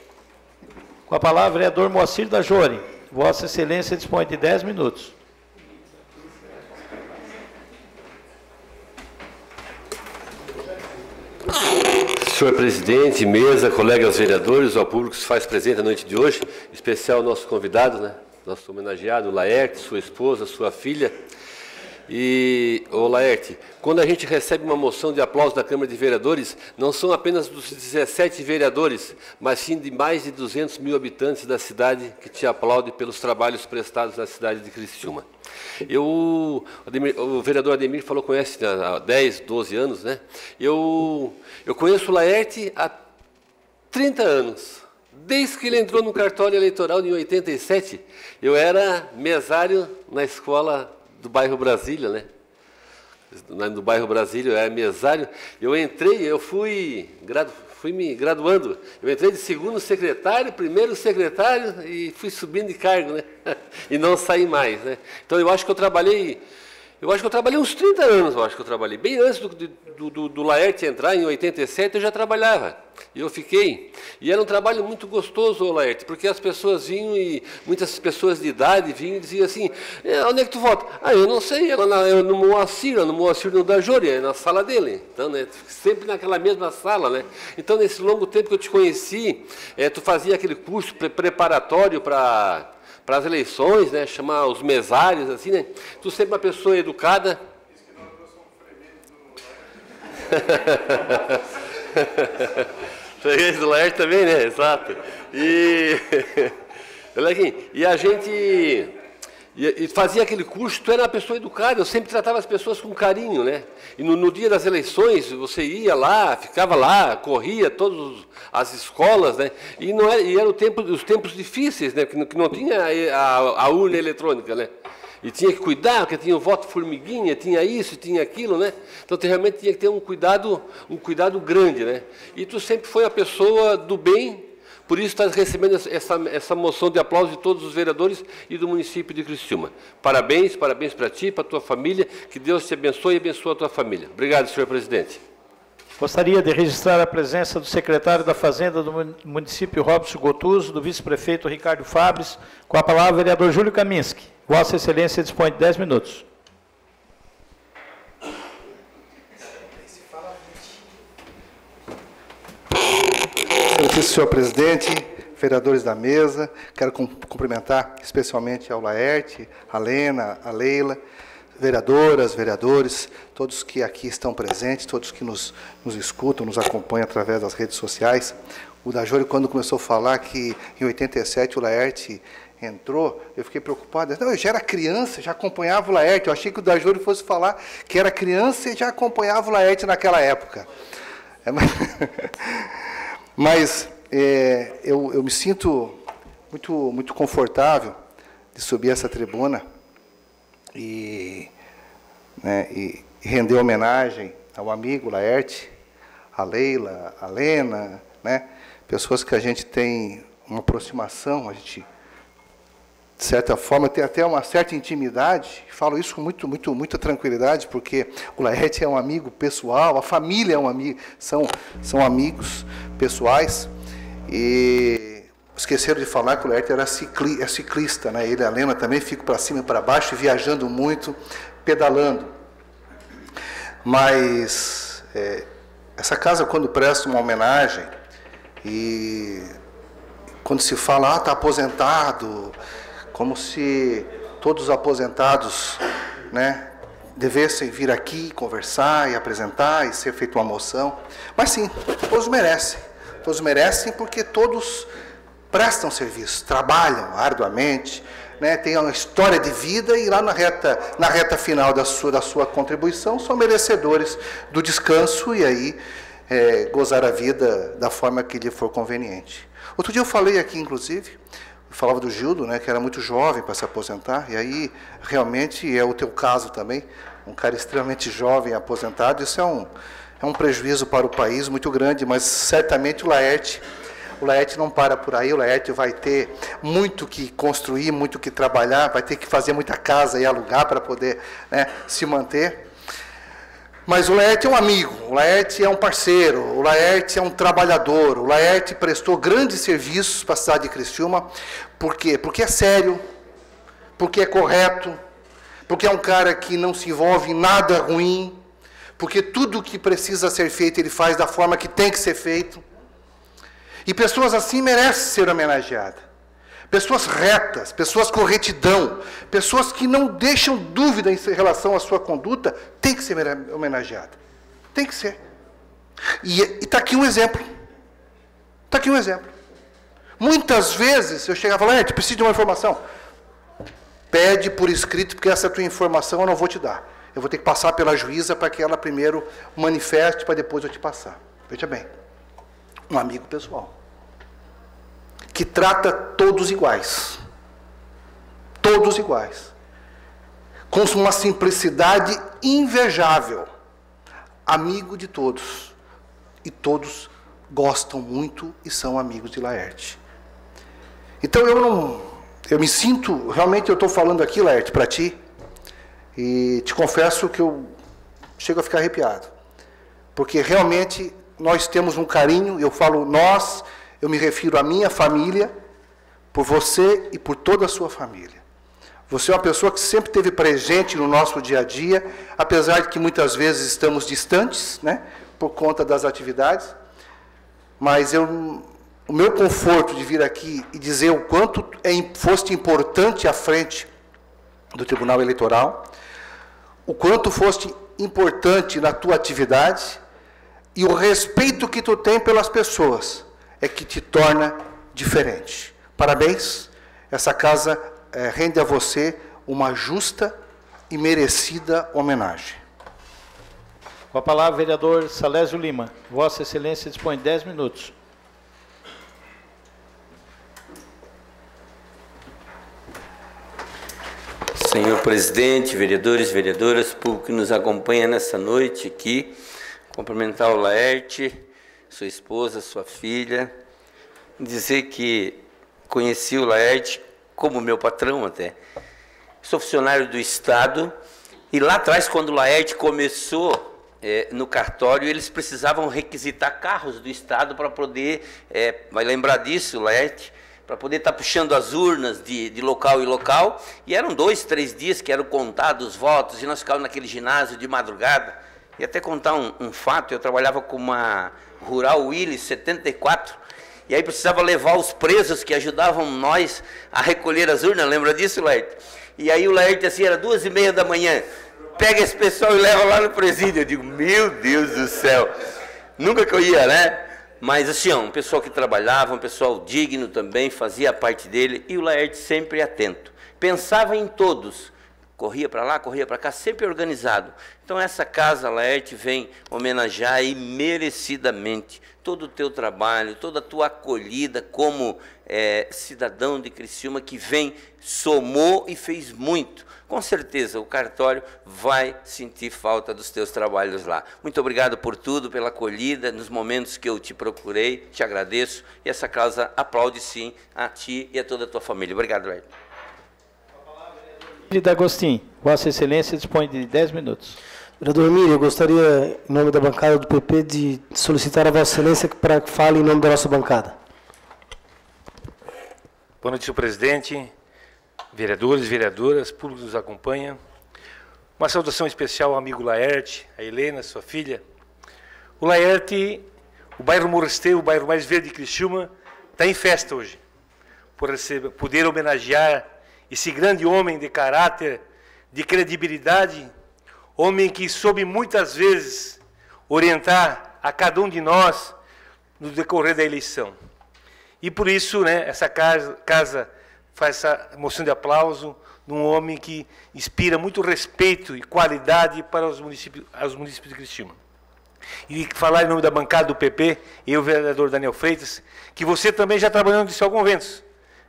Com a palavra, vereador Moacir da Jore. Vossa Excelência dispõe de 10 minutos. Senhor presidente, mesa, colegas vereadores, ao público que se faz presente na noite de hoje, em especial o nosso convidado, né? Nosso homenageado, Laerte, sua esposa, sua filha. E, ô Laerte, quando a gente recebe uma moção de aplauso da Câmara de Vereadores, não são apenas dos 17 vereadores, mas sim de mais de 200 mil habitantes da cidade que te aplaudem pelos trabalhos prestados na cidade de Criciúma. O vereador Ademir falou, conhece há 10, 12 anos, né? Eu conheço o Laerte há 30 anos. Desde que ele entrou no cartório eleitoral em 87, eu era mesário na escola do bairro Brasília, né? No bairro Brasília, eu era mesário. Eu entrei, eu fui me graduando. Eu entrei de segundo secretário, primeiro secretário e fui subindo de cargo, né? E não saí mais, né? Então eu acho que eu trabalhei uns 30 anos, eu acho que eu trabalhei. Bem antes do Laerte entrar, em 87, eu já trabalhava. E eu fiquei. E era um trabalho muito gostoso, Laerte, porque as pessoas vinham e muitas pessoas de idade vinham e diziam assim, onde é que tu vota? Eu não sei, no Moacir no da Jore, na sala dele. Então, né, sempre naquela mesma sala, né? Então, nesse longo tempo que eu te conheci, tu fazia aquele curso preparatório para as eleições, né, chamar os mesários, assim, né? Tu sempre uma pessoa educada. Freguês do Laerte também, né? Exato. E a gente fazia aquele curso, tu era uma pessoa educada, eu sempre tratava as pessoas com carinho, né? E no dia das eleições, você ia lá, ficava lá, corria todas as escolas, né? E era os tempos difíceis, né? Que não tinha a urna eletrônica, né? E tinha que cuidar, porque tinha o voto formiguinha, tinha isso, tinha aquilo, né? Então, realmente tinha que ter um cuidado grande, né? E tu sempre foi a pessoa do bem, por isso estás recebendo essa moção de aplauso de todos os vereadores e do município de Criciúma. Parabéns para ti, para a tua família, que Deus te abençoe e abençoe a tua família. Obrigado, senhor presidente. Gostaria de registrar a presença do secretário da Fazenda do município, Robson Gotuso, do vice-prefeito Ricardo Fabres. Com a palavra, o vereador Júlio Kaminski. Vossa Excelência dispõe de 10 minutos. Senhor presidente, vereadores da mesa, quero cumprimentar especialmente ao Laerte, a Lena, a Leila, vereadoras, vereadores, todos que aqui estão presentes, todos que nos escutam, nos acompanham através das redes sociais. O Dajore, quando começou a falar que em 87 o Laerte entrou, eu fiquei preocupado. Não, eu já era criança, já acompanhava o Laerte. Eu achei que o Dajore fosse falar que era criança e já acompanhava o Laerte naquela época. Mas eu me sinto muito confortável de subir essa tribuna e render homenagem ao amigo Laerte, a Leila, a Lena, né? Pessoas que a gente tem uma aproximação, a gente, de certa forma, tem até uma certa intimidade. Falo isso com muita tranquilidade, porque o Laerte é um amigo pessoal, a família é um amigo, são amigos pessoais. E esqueceram de falar que o Laerte era ciclista, né? Ele e a Lena também ficam para cima e para baixo, viajando muito, pedalando. Mas essa casa, quando presta uma homenagem, e quando se fala, está aposentado, como se todos os aposentados, né, devessem vir aqui conversar e apresentar e ser feita uma moção. Mas sim, todos merecem. Todos merecem porque todos prestam serviço, trabalham arduamente, né, têm uma história de vida e lá na reta final da sua contribuição são merecedores do descanso e aí gozar a vida da forma que lhe for conveniente. Outro dia eu falei aqui, inclusive, falava do Gildo, né, que era muito jovem para se aposentar, e aí realmente é o teu caso também, um cara extremamente jovem aposentado. Isso é um prejuízo para o país muito grande, mas certamente o Laerte O Laerte não para por aí, o Laerte vai ter muito que construir, muito que trabalhar, vai ter que fazer muita casa e alugar para poder, né, se manter. Mas o Laerte é um amigo, o Laerte é um parceiro, o Laerte é um trabalhador, o Laerte prestou grandes serviços para a cidade de Criciúma. Por quê? Porque é sério, porque é correto, porque é um cara que não se envolve em nada ruim, porque tudo o que precisa ser feito ele faz da forma que tem que ser feito. E pessoas assim merecem ser homenageadas. Pessoas retas, pessoas com retidão, pessoas que não deixam dúvida em relação à sua conduta, tem que ser homenageadas. Tem que ser. E está aqui um exemplo. Está aqui um exemplo. Muitas vezes eu chegava e falava, preciso de uma informação. Pede por escrito, porque essa tua informação eu não vou te dar. Eu vou ter que passar pela juíza para que ela primeiro manifeste, para depois eu te passar. Veja bem, um amigo pessoal, que trata todos iguais. Todos iguais. Com uma simplicidade invejável. Amigo de todos. E todos gostam muito e são amigos de Laerte. Então eu me sinto, realmente eu estou falando aqui, Laerte, para ti, e te confesso que eu chego a ficar arrepiado. Porque realmente nós temos um carinho, eu falo nós, eu me refiro à minha família, por você e por toda a sua família. Você é uma pessoa que sempre esteve presente no nosso dia a dia, apesar de que muitas vezes estamos distantes, né, por conta das atividades. Mas o meu conforto de vir aqui e dizer o quanto foste importante à frente do Tribunal Eleitoral, o quanto foste importante na tua atividade e o respeito que tu tem pelas pessoas é que te torna diferente. Parabéns, essa casa rende a você uma justa e merecida homenagem. Com a palavra, vereador Salésio Lima. Vossa Excelência dispõe de 10 minutos. Senhor presidente, vereadores, vereadoras, público que nos acompanha nessa noite aqui, cumprimentar o Laerte, sua esposa, sua filha, dizer que conheci o Laerte como meu patrão até. Sou funcionário do Estado e lá atrás, quando o Laerte começou no cartório, eles precisavam requisitar carros do Estado para poder, vai lembrar disso, Laerte, para poder estar puxando as urnas de local em local, e eram 2, 3 dias que eram contados os votos, e nós ficávamos naquele ginásio de madrugada. E até contar um fato, eu trabalhava com uma Rural Willis 74, e aí precisava levar os presos que ajudavam nós a recolher as urnas, lembra disso, Laerte? E aí o Laerte, assim, era 2h30 da manhã, pega esse pessoal e leva lá no presídio. Eu digo, meu Deus do céu, nunca que eu ia, né? Mas assim, um pessoal que trabalhava, um pessoal digno também, fazia a parte dele, e o Laerte sempre atento. Pensava em todos, corria para lá, corria para cá, sempre organizado. Então essa casa, Laerte, vem homenagear e merecidamente todo o teu trabalho, toda a tua acolhida como cidadão de Criciúma que vem, somou e fez muito. Com certeza o cartório vai sentir falta dos teus trabalhos lá. Muito obrigado por tudo, pela acolhida, nos momentos que eu te procurei, te agradeço. E essa casa aplaude sim a ti e a toda a tua família. Obrigado, Laerte. Vereador D'Agostinho, Vossa Excelência dispõe de 10 minutos. Vereador Emílio, eu gostaria, em nome da bancada do PP, de solicitar a Vossa Excelência para que fale em nome da nossa bancada. Boa noite, senhor presidente, vereadores, vereadoras, público que nos acompanha. Uma saudação especial ao amigo Laerte, a Helena, sua filha. O Laerte, o bairro Moresteiro, o bairro mais verde de Criciúma, está em festa hoje, por poder homenagear esse grande homem de caráter, de credibilidade, homem que soube muitas vezes orientar a cada um de nós no decorrer da eleição. E por isso, né, essa casa faz essa moção de aplauso num homem que inspira muito respeito e qualidade para os municípios de Criciúma. E falar em nome da bancada do PP, eu, o vereador Daniel Freitas, que você também já trabalhou no Distrital Conventos.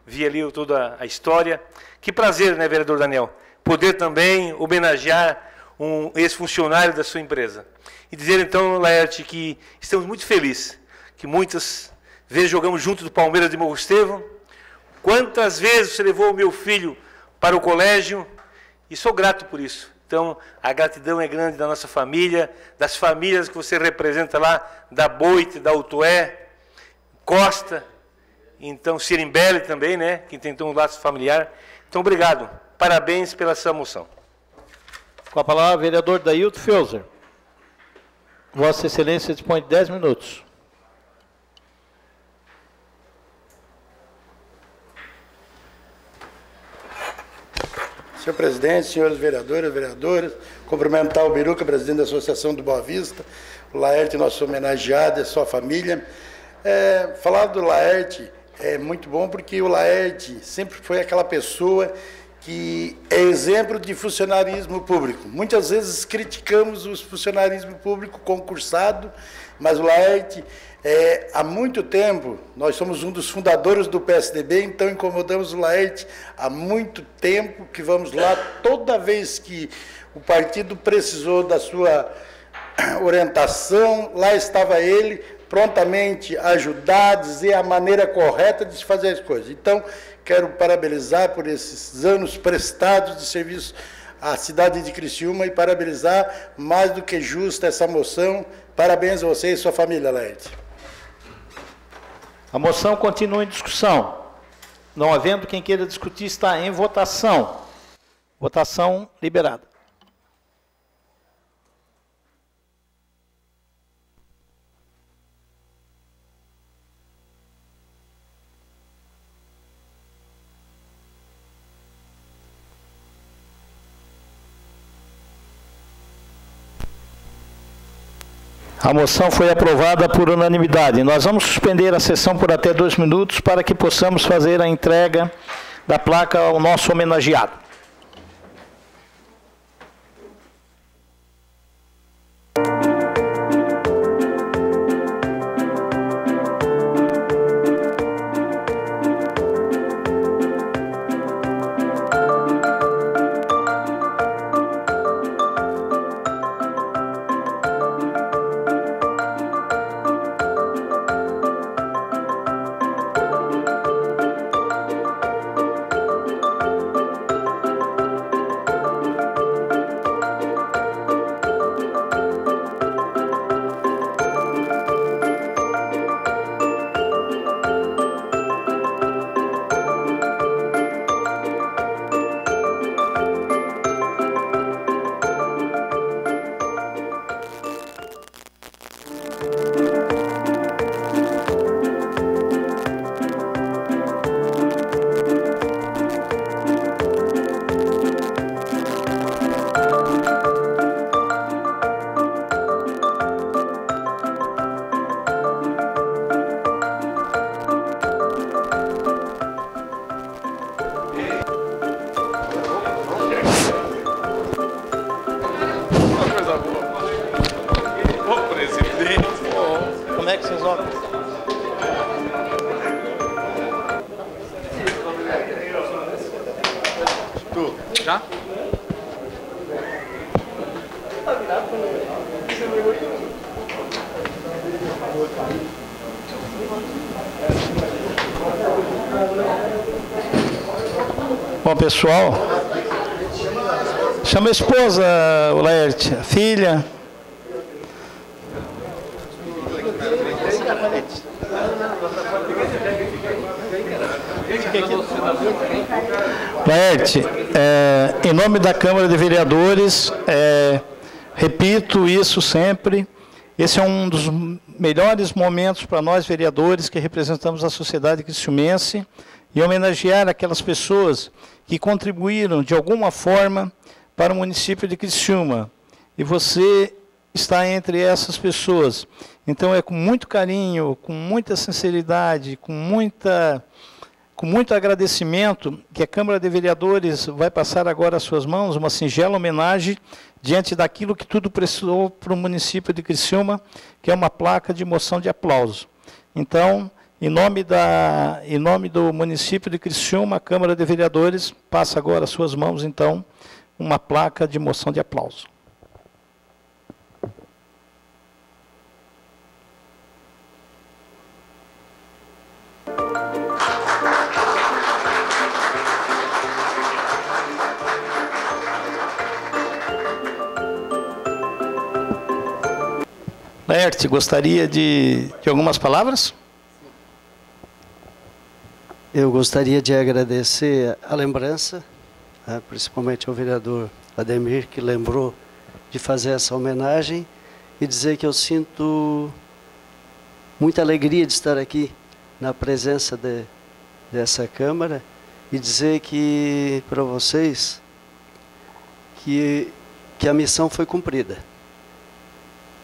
Vi ali toda a história. Que prazer, né, vereador Daniel, poder também homenagear um ex-funcionário da sua empresa. E dizer então, Laerte, que estamos muito felizes, que muitas vezes jogamos junto do Palmeiras de Morro Estevão, quantas vezes você levou o meu filho para o colégio, e sou grato por isso. Então, a gratidão é grande da nossa família, das famílias que você representa lá, da Boite, da Utué, Costa, então Sirimbele também, né, que tentou um laço familiar. Então, obrigado. Parabéns pela sua moção. Com a palavra, vereador Dailton Feuser. Vossa Excelência dispõe de 10 minutos. Senhor presidente, senhores vereadores, vereadoras, cumprimentar o Biruca, presidente da Associação do Boa Vista, o Laerte, nosso homenageado, e a sua família. Falar do Laerte é muito bom, porque o Laerte sempre foi aquela pessoa que é exemplo de funcionarismo público. Muitas vezes criticamos o funcionarismo público concursado, mas o Laerte, há muito tempo, nós somos um dos fundadores do PSDB, então incomodamos o Laerte há muito tempo, que vamos lá toda vez que o partido precisou da sua orientação, lá estava ele, prontamente ajudar, dizer a maneira correta de se fazer as coisas. Então, quero parabenizar por esses anos prestados de serviço à cidade de Criciúma e parabenizar, mais do que justa, essa moção. Parabéns a você e sua família, Laerte. A moção continua em discussão. Não havendo quem queira discutir, está em votação. Votação liberada. A moção foi aprovada por unanimidade. Nós vamos suspender a sessão por até 2 minutos para que possamos fazer a entrega da placa ao nosso homenageado. Já? Bom, pessoal, chama a esposa, o Laerte, a filha. Laerte, em nome da Câmara de Vereadores, repito isso sempre, esse é um dos melhores momentos para nós vereadores que representamos a sociedade criciumense e homenagear aquelas pessoas que contribuíram de alguma forma para o município de Criciúma. E você está entre essas pessoas. Então é com muito carinho, com muita sinceridade, com muito agradecimento que a Câmara de Vereadores vai passar agora às suas mãos uma singela homenagem diante daquilo que tudo prestou para o município de Criciúma, que é uma placa de moção de aplauso. Então, em nome do município de Criciúma, a Câmara de Vereadores passa agora às suas mãos, então, uma placa de moção de aplauso. Laerte, gostaria de algumas palavras? Eu gostaria de agradecer a lembrança, né, principalmente ao vereador Ademir, que lembrou de fazer essa homenagem, e dizer que eu sinto muita alegria de estar aqui na presença dessa Câmara, e dizer que para vocês que a missão foi cumprida.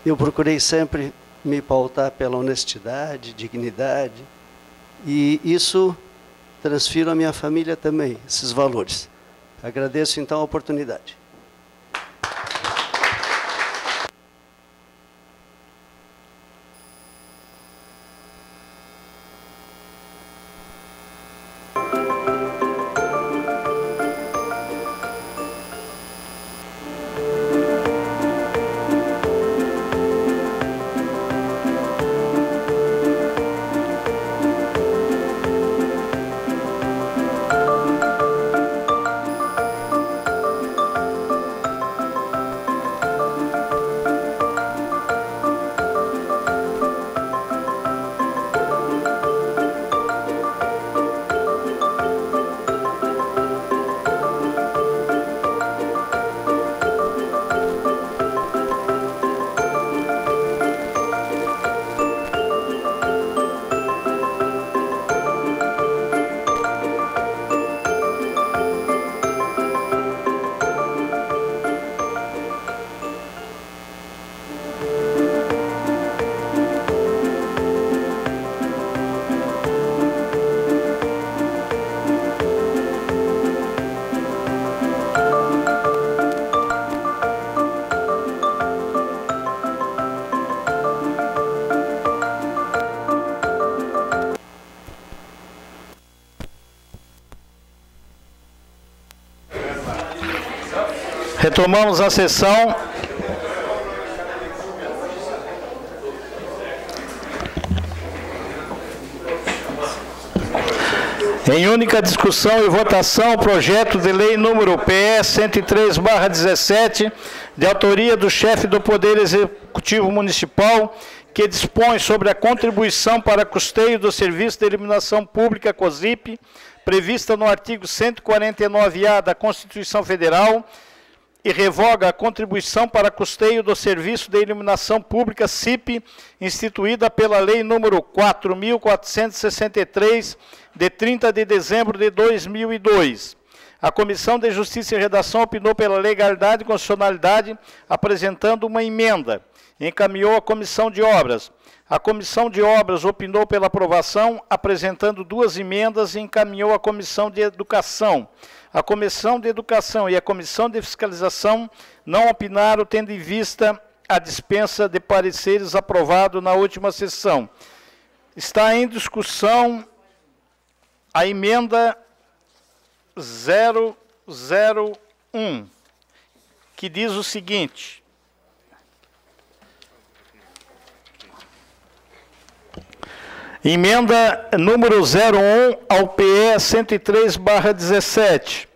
Eu procurei sempre me pautar pela honestidade, dignidade, e isso transfiro à minha família também, esses valores. Agradeço então a oportunidade. Retomamos a sessão. Em única discussão e votação, o projeto de lei número PE 103/17, de autoria do chefe do Poder Executivo Municipal, que dispõe sobre a contribuição para custeio do Serviço de Iluminação Pública COSIP, prevista no artigo 149-A da Constituição Federal, e revoga a contribuição para custeio do Serviço de Iluminação Pública CIP, instituída pela Lei nº 4.463, de 30 de dezembro de 2002. A Comissão de Justiça e Redação opinou pela legalidade e constitucionalidade, apresentando uma emenda. Encaminhou à Comissão de Obras. A Comissão de Obras opinou pela aprovação, apresentando 2 emendas, e encaminhou à Comissão de Educação. A Comissão de Educação e a Comissão de Fiscalização não opinaram, tendo em vista a dispensa de pareceres aprovado na última sessão. Está em discussão a emenda 001, que diz o seguinte: emenda número 01 ao PE 103/17,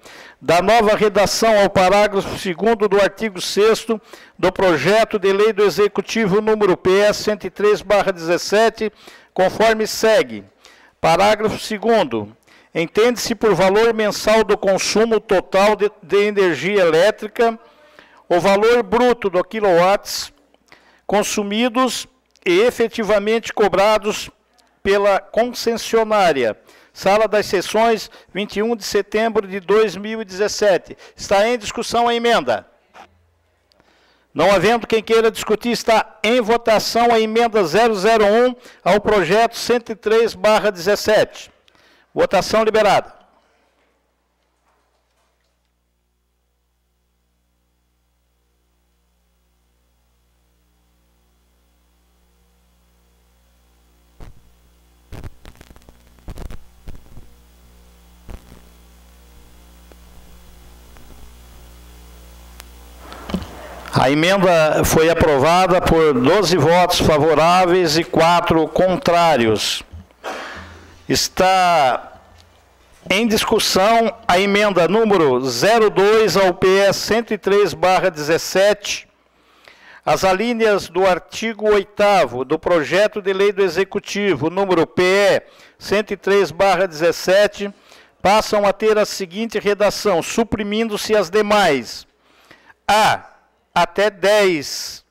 da nova redação ao parágrafo 2º do artigo 6º do projeto de lei do Executivo número PE 103/17, conforme segue. Parágrafo 2º. Entende-se por valor mensal do consumo total de energia elétrica o valor bruto do quilowatts consumidos e efetivamente cobrados pela concessionária. Sala das Sessões, 21 de setembro de 2017. Está em discussão a emenda. Não havendo quem queira discutir, está em votação a emenda 001 ao projeto 103/17. Votação liberada. A emenda foi aprovada por 12 votos favoráveis e 4 contrários. Está em discussão a emenda número 02 ao PS 103/17, As alíneas do artigo 8º do projeto de lei do Executivo, número PE 103/17, passam a ter a seguinte redação, suprimindo-se as demais. A. Até 10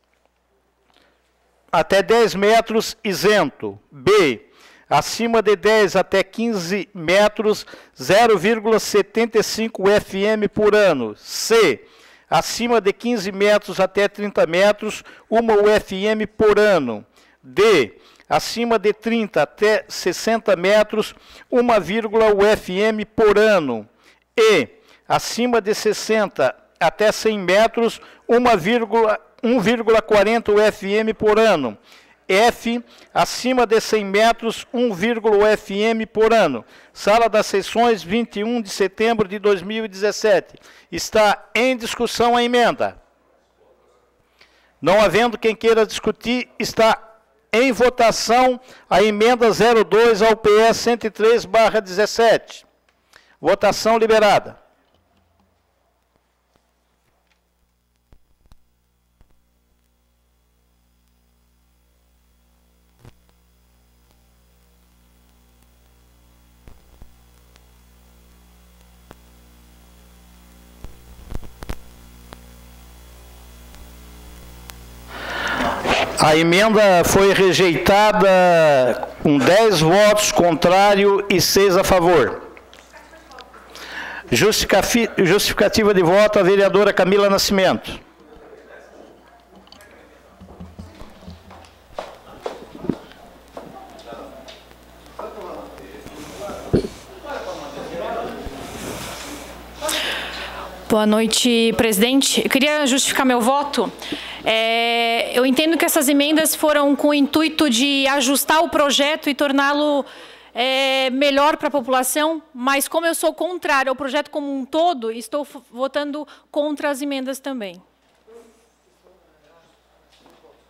metros isento. B. Acima de 10 até 15 metros, 0,75 FM por ano. C. Acima de 15 metros até 30 metros, 1 UFM por ano. D. Acima de 30 até 60 metros, 1, UFM por ano. E. Acima de 60 até 100 metros, 1,40 UFM por ano. F, acima de 100 metros, 1, UFM por ano. Sala das Sessões, 21 de setembro de 2017. Está em discussão a emenda. Não havendo quem queira discutir, está em votação a emenda 02 ao PE 103/17. Votação liberada. A emenda foi rejeitada com 10 votos contrários e 6 a favor. Justificativa de voto, a vereadora Camila Nascimento. Boa noite, presidente. Eu queria justificar meu voto. Eu entendo que essas emendas foram com o intuito de ajustar o projeto e torná-lo melhor para a população, mas como eu sou contrário ao projeto como um todo, estou votando contra as emendas também.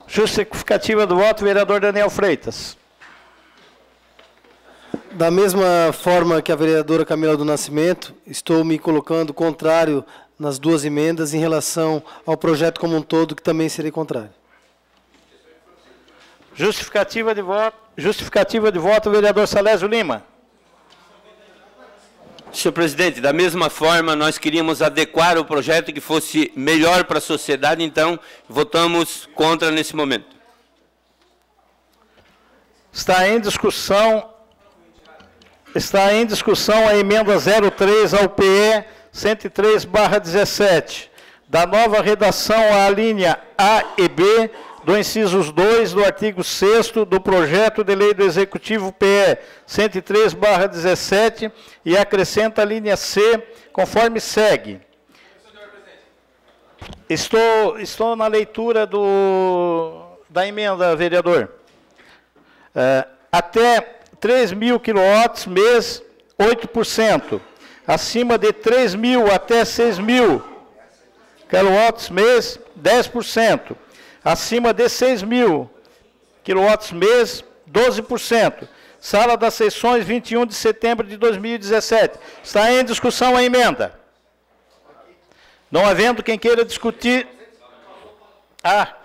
Justificativa do voto, vereador Daniel Freitas. Da mesma forma que a vereadora Camila do Nascimento, estou me colocando contrário nas duas emendas em relação ao projeto como um todo, que também serei contrário. Justificativa de voto, vereador Salésio Lima. Senhor presidente, da mesma forma, nós queríamos adequar o projeto que fosse melhor para a sociedade, então votamos contra nesse momento. Está em discussão a emenda 03 ao PE 103/17, da nova redação à linha A e B do incisos 2 do artigo 6º do projeto de lei do Executivo PE 103/17 e acrescenta a linha C, conforme segue. Estou na leitura da emenda, vereador. Até 3.000 kW mês, 8%. Acima de 3.000 até 6.000 kW mês, 10%. Acima de 6.000 kW mês, 12%. Sala das Sessões, 21 de setembro de 2017. Está em discussão a emenda. Não havendo quem queira discutir...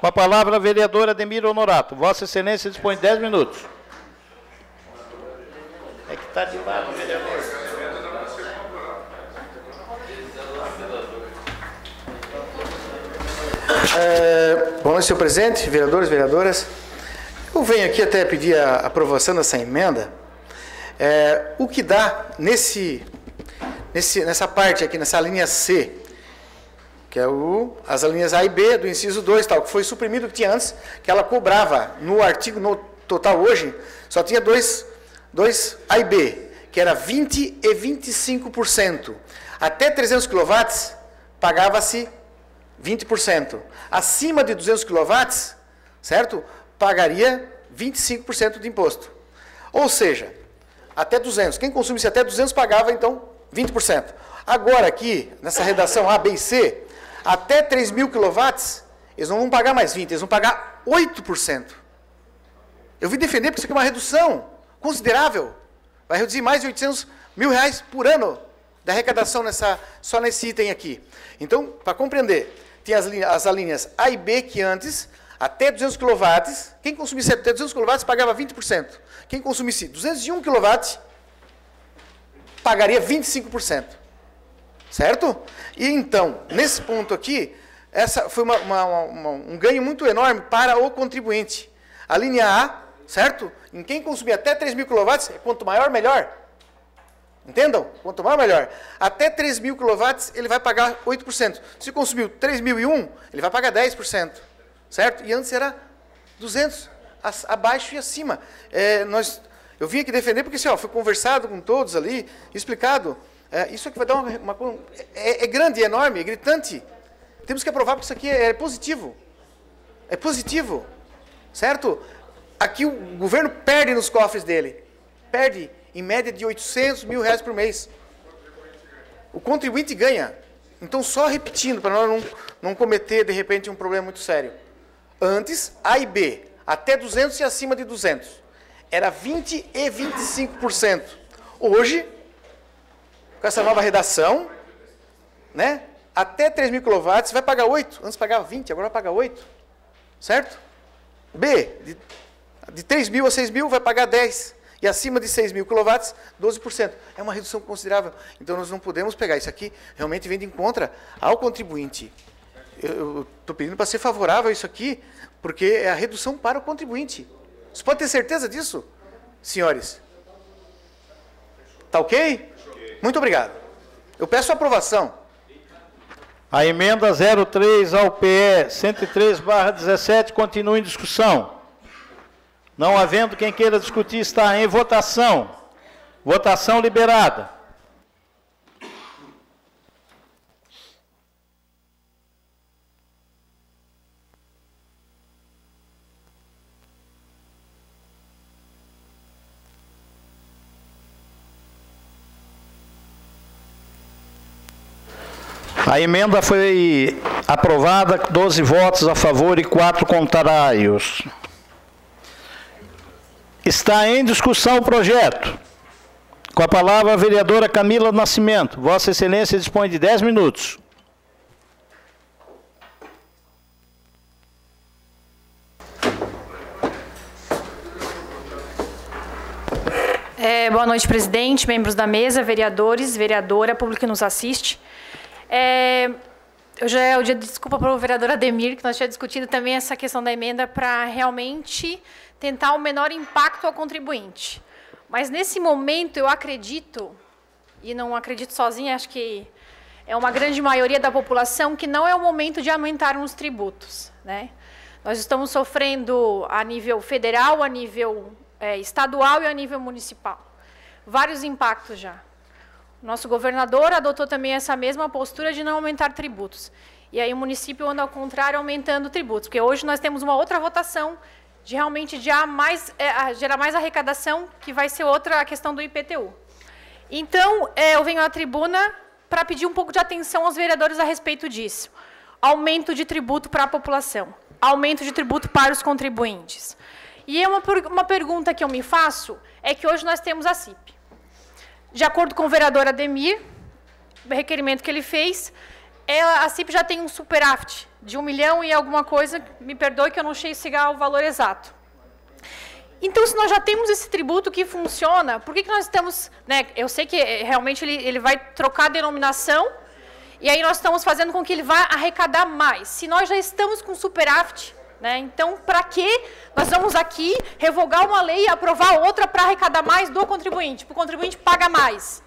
com a palavra a vereadora Ademir Honorato. Vossa Excelência dispõe de 10 minutos. É que está de lado, vereador. Bom, senhor presidente, vereadores e vereadoras, eu venho aqui até pedir a aprovação dessa emenda. O que dá nessa parte aqui, nessa linha C, que é as linhas A e B do inciso 2, tal, que foi suprimido, que tinha antes, que ela cobrava no artigo, no total hoje, só tinha dois A e B, que era 20% e 25%. Até 300 kW, pagava-se 20%. Acima de 200 kW, certo? Pagaria 25% de imposto. Ou seja, até 200. Quem consumisse até 200 pagava, então, 20%. Agora aqui, nessa redação A, B e C, até 3.000 kW, eles não vão pagar mais 20%, eles vão pagar 8%. Eu vim defender porque isso aqui é uma redução considerável. Vai reduzir mais de R$800 mil por ano da arrecadação só nesse item aqui. Então, para compreender, tem as linhas A e B, que antes, até 200 kW, quem consumisse até 200 kW pagava 20%. Quem consumisse 201 kW pagaria 25%. Certo? E então, nesse ponto aqui, essa foi um ganho muito enorme para o contribuinte. A linha A, certo? Em quem consumir até 3.000 kW, quanto maior, melhor. Entendam? Quanto maior, melhor. Até 3.000 kW, ele vai pagar 8%. Se consumiu 3.001, ele vai pagar 10%. Certo? E antes era 200, abaixo e acima. Eu vim aqui defender porque foi conversado com todos ali, explicado. Isso aqui vai dar é grande, é enorme, é gritante. Temos que aprovar porque isso aqui é positivo. É positivo. Certo? Aqui o governo perde nos cofres dele. Perde, em média, de 800 mil reais por mês. O contribuinte ganha. Então, só repetindo, para nós não cometer, de repente, um problema muito sério. Antes, A e B, até 200 e acima de 200, era 20% e 25%. Hoje, com essa nova redação, né, até 3.000 kW, vai pagar 8. Antes pagava 20, agora vai pagar 8. Certo? B, de 3.000 a 6.000, vai pagar 10. E acima de 6.000 kW, 12%. É uma redução considerável. Então, nós não podemos pegar isso aqui, realmente vem de encontro ao contribuinte. Eu estou pedindo para ser favorável a isso aqui, porque é a redução para o contribuinte. Você pode ter certeza disso, senhores? Tá ok? Muito obrigado. Eu peço a aprovação. A emenda 03 ao PE 103/17 continua em discussão. Não havendo quem queira discutir, está em votação. Votação liberada. A emenda foi aprovada, 12 votos a favor e 4 contrários. Está em discussão o projeto. Com a palavra a vereadora Camila Nascimento. Vossa Excelência dispõe de 10 minutos. Boa noite, presidente, membros da mesa, vereadores, vereadora, público que nos assiste. Hoje é o dia de desculpa para o vereador Ademir, que nós tínhamos discutido também essa questão da emenda para realmente tentar o menor impacto ao contribuinte. Mas, nesse momento, eu acredito, e não acredito sozinha, acho que é uma grande maioria da população, que não é o momento de aumentar os tributos, né? Nós estamos sofrendo a nível federal, a nível estadual e a nível municipal. Vários impactos já. O nosso governador adotou também essa mesma postura de não aumentar tributos. E aí o município anda ao contrário, aumentando tributos. Porque hoje nós temos uma outra votação de realmente gerar mais arrecadação, que vai ser outra questão do IPTU. Então, eu venho à tribuna para pedir um pouco de atenção aos vereadores a respeito disso. Aumento de tributo para a população. Aumento de tributo para os contribuintes. E uma pergunta que eu me faço é que hoje nós temos a CIP. De acordo com o vereador Ademir, o requerimento que ele fez, a CIP já tem um superávit de 1 milhão e alguma coisa, me perdoe que eu não cheguei o valor exato. Então, se nós já temos esse tributo que funciona, por que nós estamos... Né, eu sei que realmente ele vai trocar a denominação, e aí nós estamos fazendo com que ele vá arrecadar mais. Se nós já estamos com superávit, né, então, para que nós vamos aqui revogar uma lei e aprovar outra para arrecadar mais do contribuinte? Para o contribuinte paga mais.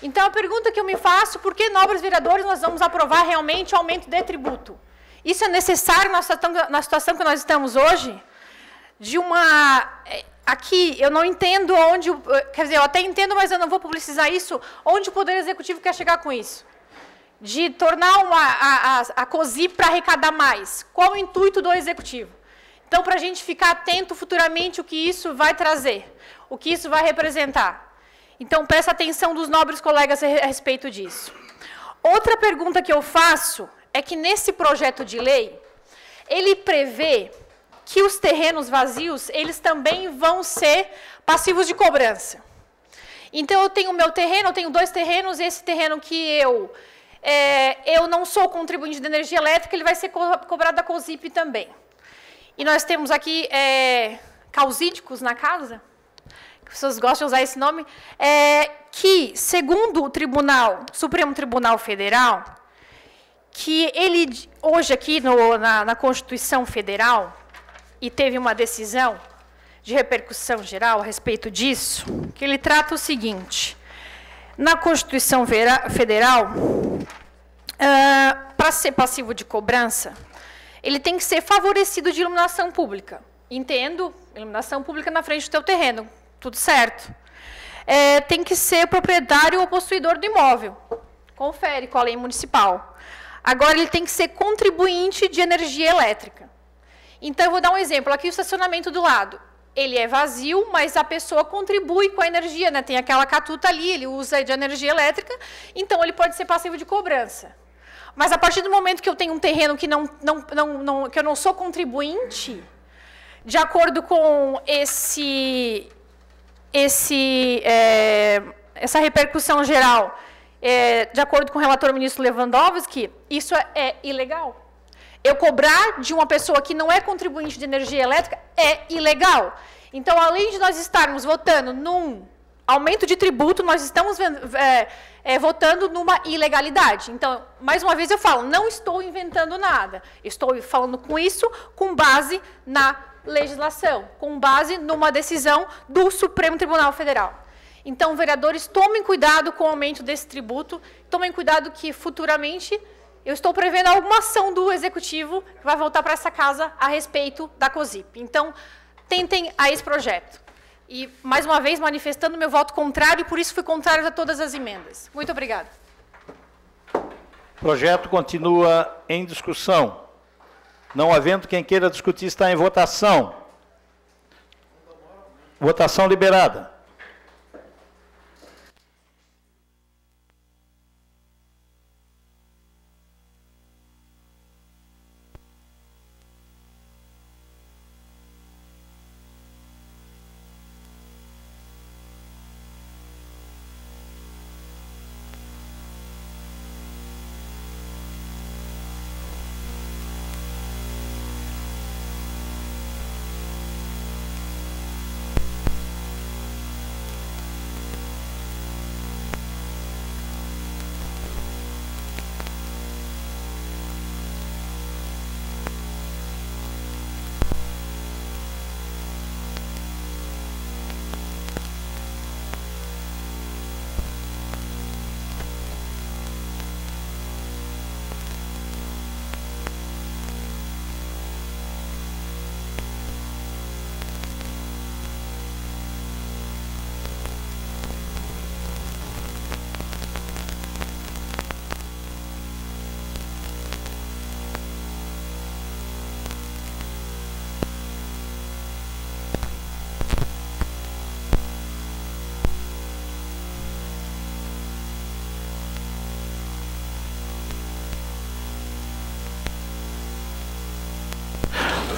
Então, a pergunta que eu me faço, por que, nobres vereadores, nós vamos aprovar realmente o aumento de tributo? Isso é necessário na situação que nós estamos hoje? Aqui, eu não entendo onde... Quer dizer, eu até entendo, mas eu não vou publicizar isso. Onde o Poder Executivo quer chegar com isso? De tornar a COSI para arrecadar mais. Qual o intuito do Executivo? Então, para a gente ficar atento futuramente o que isso vai trazer, o que isso vai representar. Então, peço atenção dos nobres colegas a respeito disso. Outra pergunta que eu faço é que, nesse projeto de lei, ele prevê que os terrenos vazios, eles também vão ser passivos de cobrança. Então, eu tenho o meu terreno, eu tenho 2 terrenos, e esse terreno que eu eu não sou contribuinte de energia elétrica, ele vai ser cobrado da COSIP também. E nós temos aqui causídicos na casa, que as pessoas gostam de usar esse nome, que, segundo o Supremo Tribunal Federal, que ele, hoje aqui na Constituição Federal, e teve uma decisão de repercussão geral a respeito disso, que ele trata o seguinte: na Constituição Federal, para ser passivo de cobrança, ele tem que ser favorecido de iluminação pública. Entendo, iluminação pública na frente do teu terreno, tudo certo. Tem que ser proprietário ou possuidor do imóvel, confere com a lei municipal. Agora, ele tem que ser contribuinte de energia elétrica. Então, eu vou dar um exemplo. Aqui o estacionamento do lado. Ele é vazio, mas a pessoa contribui com a energia, né? Tem aquela catuta ali, ele usa de energia elétrica, então ele pode ser passivo de cobrança. Mas a partir do momento que eu tenho um terreno que que eu não sou contribuinte, de acordo com essa repercussão geral, de acordo com o relator ministro Lewandowski, isso é ilegal. Eu cobrar de uma pessoa que não é contribuinte de energia elétrica é ilegal. Então, além de nós estarmos votando num aumento de tributo, nós estamos votando numa ilegalidade. Então, mais uma vez eu falo, não estou inventando nada. Estou falando com isso com base na legislação, com base numa decisão do Supremo Tribunal Federal. Então, vereadores, tomem cuidado com o aumento desse tributo, tomem cuidado que futuramente eu estou prevendo alguma ação do Executivo que vai voltar para essa casa a respeito da COSIP. Então, tentem a esse projeto. E, mais uma vez, manifestando meu voto contrário, e por isso fui contrário a todas as emendas. Muito obrigada. O projeto continua em discussão. Não havendo quem queira discutir, está em votação. Votação liberada.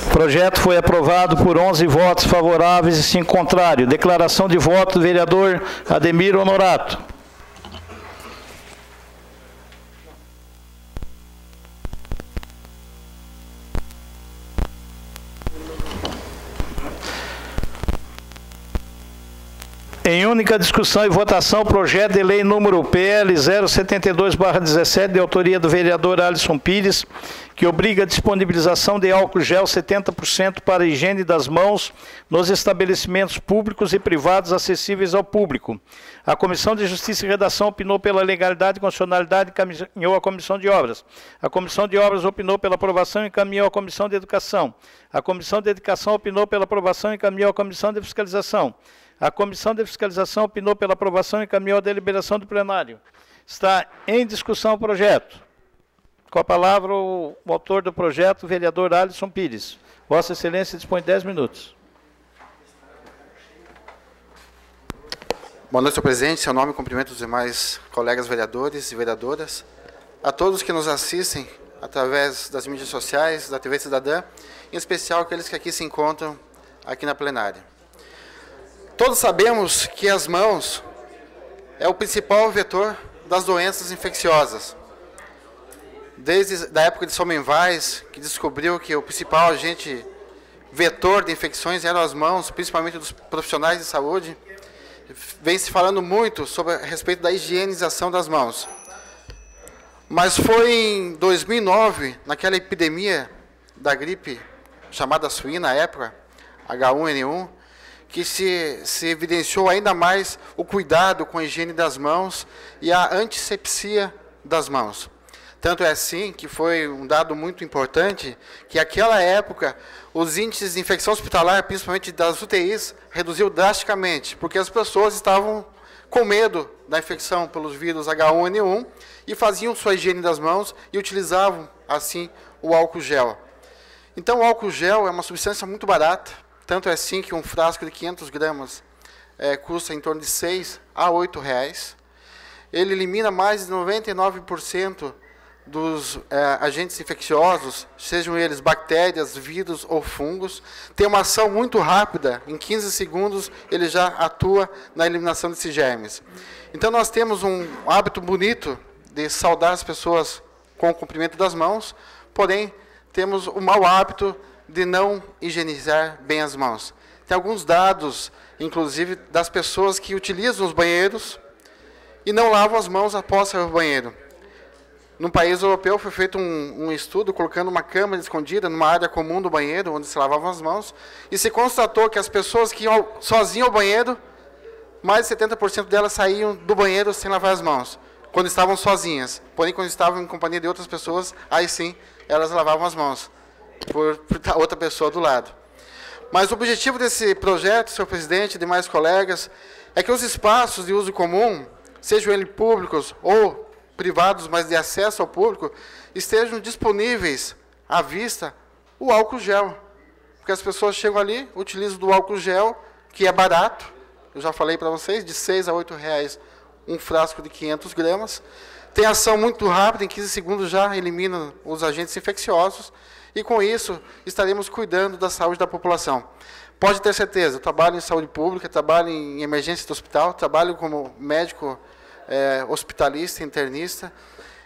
O projeto foi aprovado por 11 votos favoráveis e 5 contrários. Declaração de voto do vereador Ademir Honorato. Em única discussão e votação, projeto de lei número PL 072/17, de autoria do vereador Alisson Pires, que obriga a disponibilização de álcool gel 70% para a higiene das mãos nos estabelecimentos públicos e privados acessíveis ao público. A Comissão de Justiça e Redação opinou pela legalidade e constitucionalidade e encaminhou à Comissão de Obras. A Comissão de Obras opinou pela aprovação e encaminhou à Comissão de Educação. A Comissão de Educação opinou pela aprovação e encaminhou à Comissão de Fiscalização. A Comissão de Fiscalização opinou pela aprovação e encaminhou a deliberação do plenário. Está em discussão o projeto. Com a palavra o autor do projeto, o vereador Alisson Pires. Vossa Excelência dispõe de 10 minutos. Boa noite, senhor presidente. Seu nome, cumprimento os demais colegas vereadores e vereadoras. A todos que nos assistem através das mídias sociais, da TV Cidadã, em especial aqueles que aqui se encontram aqui na plenária. Todos sabemos que as mãos é o principal vetor das doenças infecciosas. desde a época de Sommenweis, que descobriu que o principal agente vetor de infecções eram as mãos, principalmente dos profissionais de saúde, vem se falando muito sobre a respeito da higienização das mãos. Mas foi em 2009, naquela epidemia da gripe chamada suína, à época, H1N1, que se evidenciou ainda mais o cuidado com a higiene das mãos e a antisepsia das mãos. Tanto é assim que foi um dado muito importante que, naquela época, os índices de infecção hospitalar, principalmente das UTIs, reduziu drasticamente, porque as pessoas estavam com medo da infecção pelos vírus H1N1 e faziam sua higiene das mãos e utilizavam, assim, o álcool gel. Então, o álcool gel é uma substância muito barata, tanto é assim que um frasco de 500 gramas custa em torno de R$ 6 a R$ 8. Ele elimina mais de 99% dos agentes infecciosos, sejam eles bactérias, vírus ou fungos. Tem uma ação muito rápida, em 15 segundos ele já atua na eliminação desses germes. Então nós temos um hábito bonito de saudar as pessoas com o cumprimento das mãos, porém temos o mau hábito de não higienizar bem as mãos. Tem alguns dados, inclusive, das pessoas que utilizam os banheiros e não lavam as mãos após sair do banheiro. Num país europeu foi feito um estudo colocando uma câmera escondida numa área comum do banheiro, onde se lavavam as mãos, e se constatou que as pessoas que iam sozinhas ao banheiro, mais de 70% delas saíam do banheiro sem lavar as mãos, quando estavam sozinhas. Porém, quando estavam em companhia de outras pessoas, aí sim, elas lavavam as mãos, por outra pessoa do lado. Mas o objetivo desse projeto, senhor presidente e demais colegas, é que os espaços de uso comum, sejam eles públicos ou privados, mas de acesso ao público, estejam disponíveis à vista o álcool gel. Porque as pessoas chegam ali, utilizam do álcool gel, que é barato, eu já falei para vocês, de R$ 6 a R$ 8 um frasco de 500 gramas. Tem ação muito rápida, em 15 segundos já elimina os agentes infecciosos, e com isso estaremos cuidando da saúde da população. Pode ter certeza, eu trabalho em saúde pública, trabalho em emergência do hospital, trabalho como médico hospitalista, internista,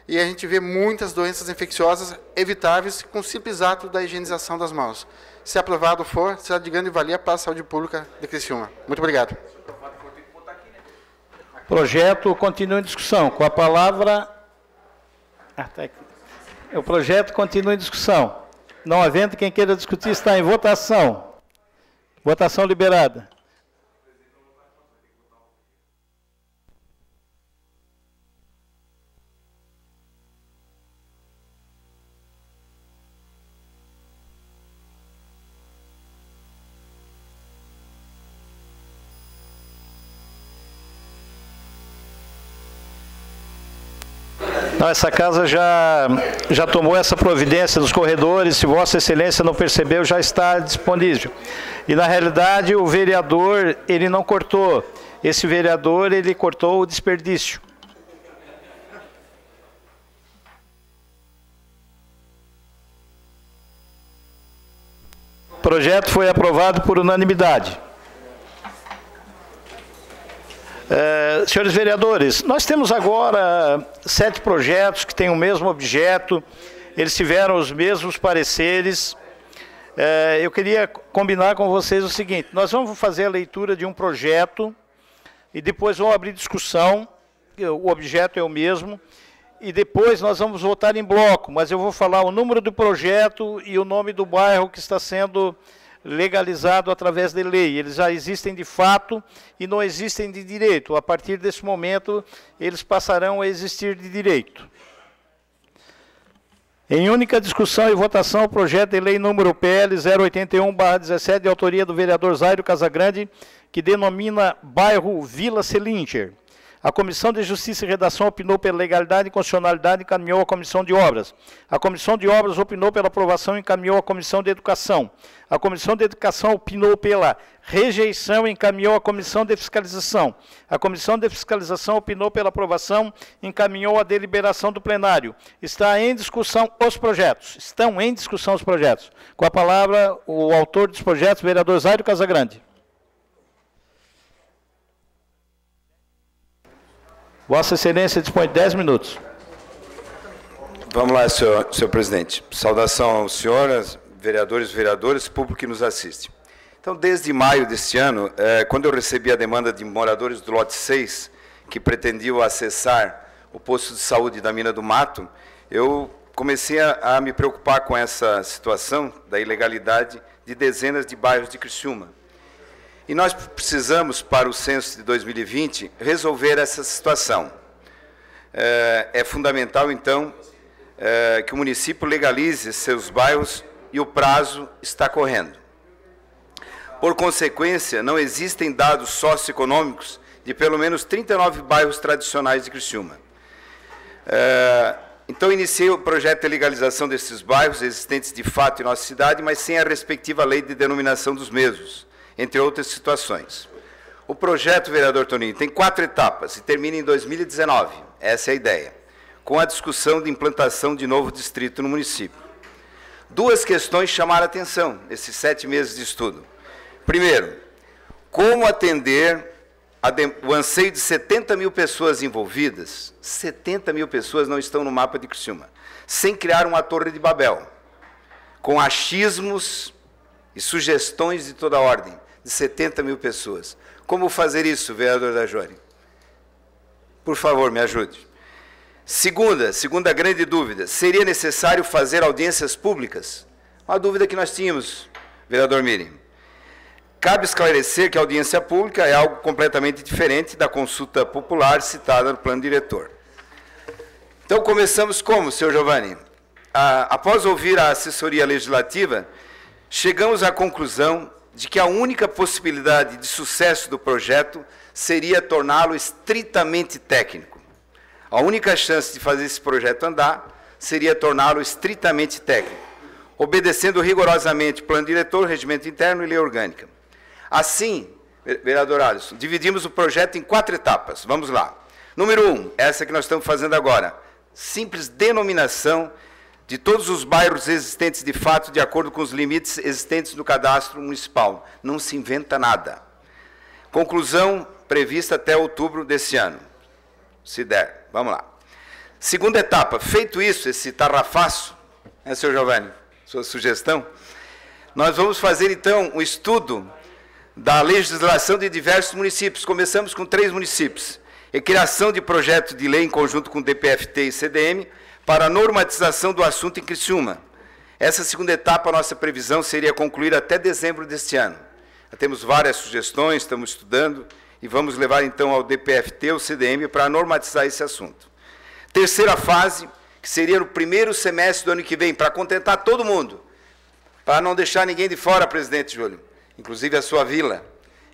e a gente vê muitas doenças infecciosas evitáveis com o simples ato da higienização das mãos. Se aprovado for, será de grande valia para a saúde pública de Criciúma. Muito obrigado. O projeto continua em discussão. Com a palavra... O projeto continua em discussão. Não havendo quem queira discutir, está em votação. Votação liberada. Não, essa casa já tomou essa providência dos corredores, se Vossa Excelência não percebeu, já está disponível. E, na realidade, o vereador, ele não cortou. Esse vereador, ele cortou o desperdício. O projeto foi aprovado por unanimidade. Senhores vereadores, nós temos agora 7 projetos que têm o mesmo objeto, eles tiveram os mesmos pareceres. Eu queria combinar com vocês o seguinte: nós vamos fazer a leitura de um projeto e depois vamos abrir discussão, o objeto é o mesmo, e depois nós vamos votar em bloco, mas eu vou falar o número do projeto e o nome do bairro que está sendo legalizado através de lei. Eles já existem de fato e não existem de direito. A partir desse momento, eles passarão a existir de direito. Em única discussão e votação, o projeto de lei número PL 081/17, de autoria do vereador Zairo Casagrande, que denomina bairro Vila Selinger. A Comissão de Justiça e Redação opinou pela legalidade e constitucionalidade e encaminhou à Comissão de Obras. A Comissão de Obras opinou pela aprovação e encaminhou à Comissão de Educação. A Comissão de Educação opinou pela rejeição e encaminhou à Comissão de Fiscalização. A Comissão de Fiscalização opinou pela aprovação e encaminhou à deliberação do plenário. Está em discussão os projetos. Estão em discussão os projetos. Com a palavra, o autor dos projetos, vereador Zairo Casagrande. Vossa Excelência dispõe de 10 minutos. Vamos lá, senhor presidente. Saudação aos senhoras, vereadores e vereadoras, público que nos assiste. Então, desde maio deste ano, quando eu recebi a demanda de moradores do lote 6, que pretendiam acessar o posto de saúde da Mina do Mato, eu comecei a me preocupar com essa situação da ilegalidade de dezenas de bairros de Criciúma. E nós precisamos, para o censo de 2020, resolver essa situação. É fundamental, então, que o município legalize seus bairros e o prazo está correndo. Por consequência, não existem dados socioeconômicos de pelo menos 39 bairros tradicionais de Criciúma. Então, iniciei o projeto de legalização desses bairros existentes de fato em nossa cidade, mas sem a respectiva lei de denominação dos mesmos, entre outras situações. O projeto, vereador Toninho, tem 4 etapas e termina em 2019. Essa é a ideia, com a discussão de implantação de novo distrito no município. 2 questões chamaram a atenção nesses 7 meses de estudo. Primeiro, como atender o anseio de 70 mil pessoas envolvidas. 70 mil pessoas não estão no mapa de Criciúma, sem criar uma torre de Babel, com achismos e sugestões de toda ordem, de 70 mil pessoas. Como fazer isso, vereador Dajori? Por favor, me ajude. Segunda grande dúvida, seria necessário fazer audiências públicas? Uma dúvida que nós tínhamos, vereador Miriam. Cabe esclarecer que a audiência pública é algo completamente diferente da consulta popular citada no plano diretor. Então, começamos como, senhor Giovanni? Após ouvir a assessoria legislativa, chegamos à conclusão de que a única possibilidade de sucesso do projeto seria torná-lo estritamente técnico. A única chance de fazer esse projeto andar seria torná-lo estritamente técnico, obedecendo rigorosamente plano diretor, regimento interno e lei orgânica. Assim, vereador Alisson, dividimos o projeto em 4 etapas. Vamos lá. Número 1, essa que nós estamos fazendo agora. Simples denominação de todos os bairros existentes de fato, de acordo com os limites existentes no cadastro municipal. Não se inventa nada. Conclusão prevista até outubro desse ano. Se der. Vamos lá. Segunda etapa. Feito isso, esse tarrafaço, né, senhor Giovanni? Sua sugestão? Nós vamos fazer, então, um estudo da legislação de diversos municípios. Começamos com 3 municípios. E criação de projeto de lei em conjunto com o DPFT e CDM para a normatização do assunto em Criciúma. Essa segunda etapa, a nossa previsão seria concluir até dezembro deste ano. Já temos várias sugestões, estamos estudando e vamos levar então ao DPFT ou CDM para normatizar esse assunto. Terceira fase, que seria no primeiro semestre do ano que vem, para contentar todo mundo, para não deixar ninguém de fora, presidente Júlio, inclusive a sua vila,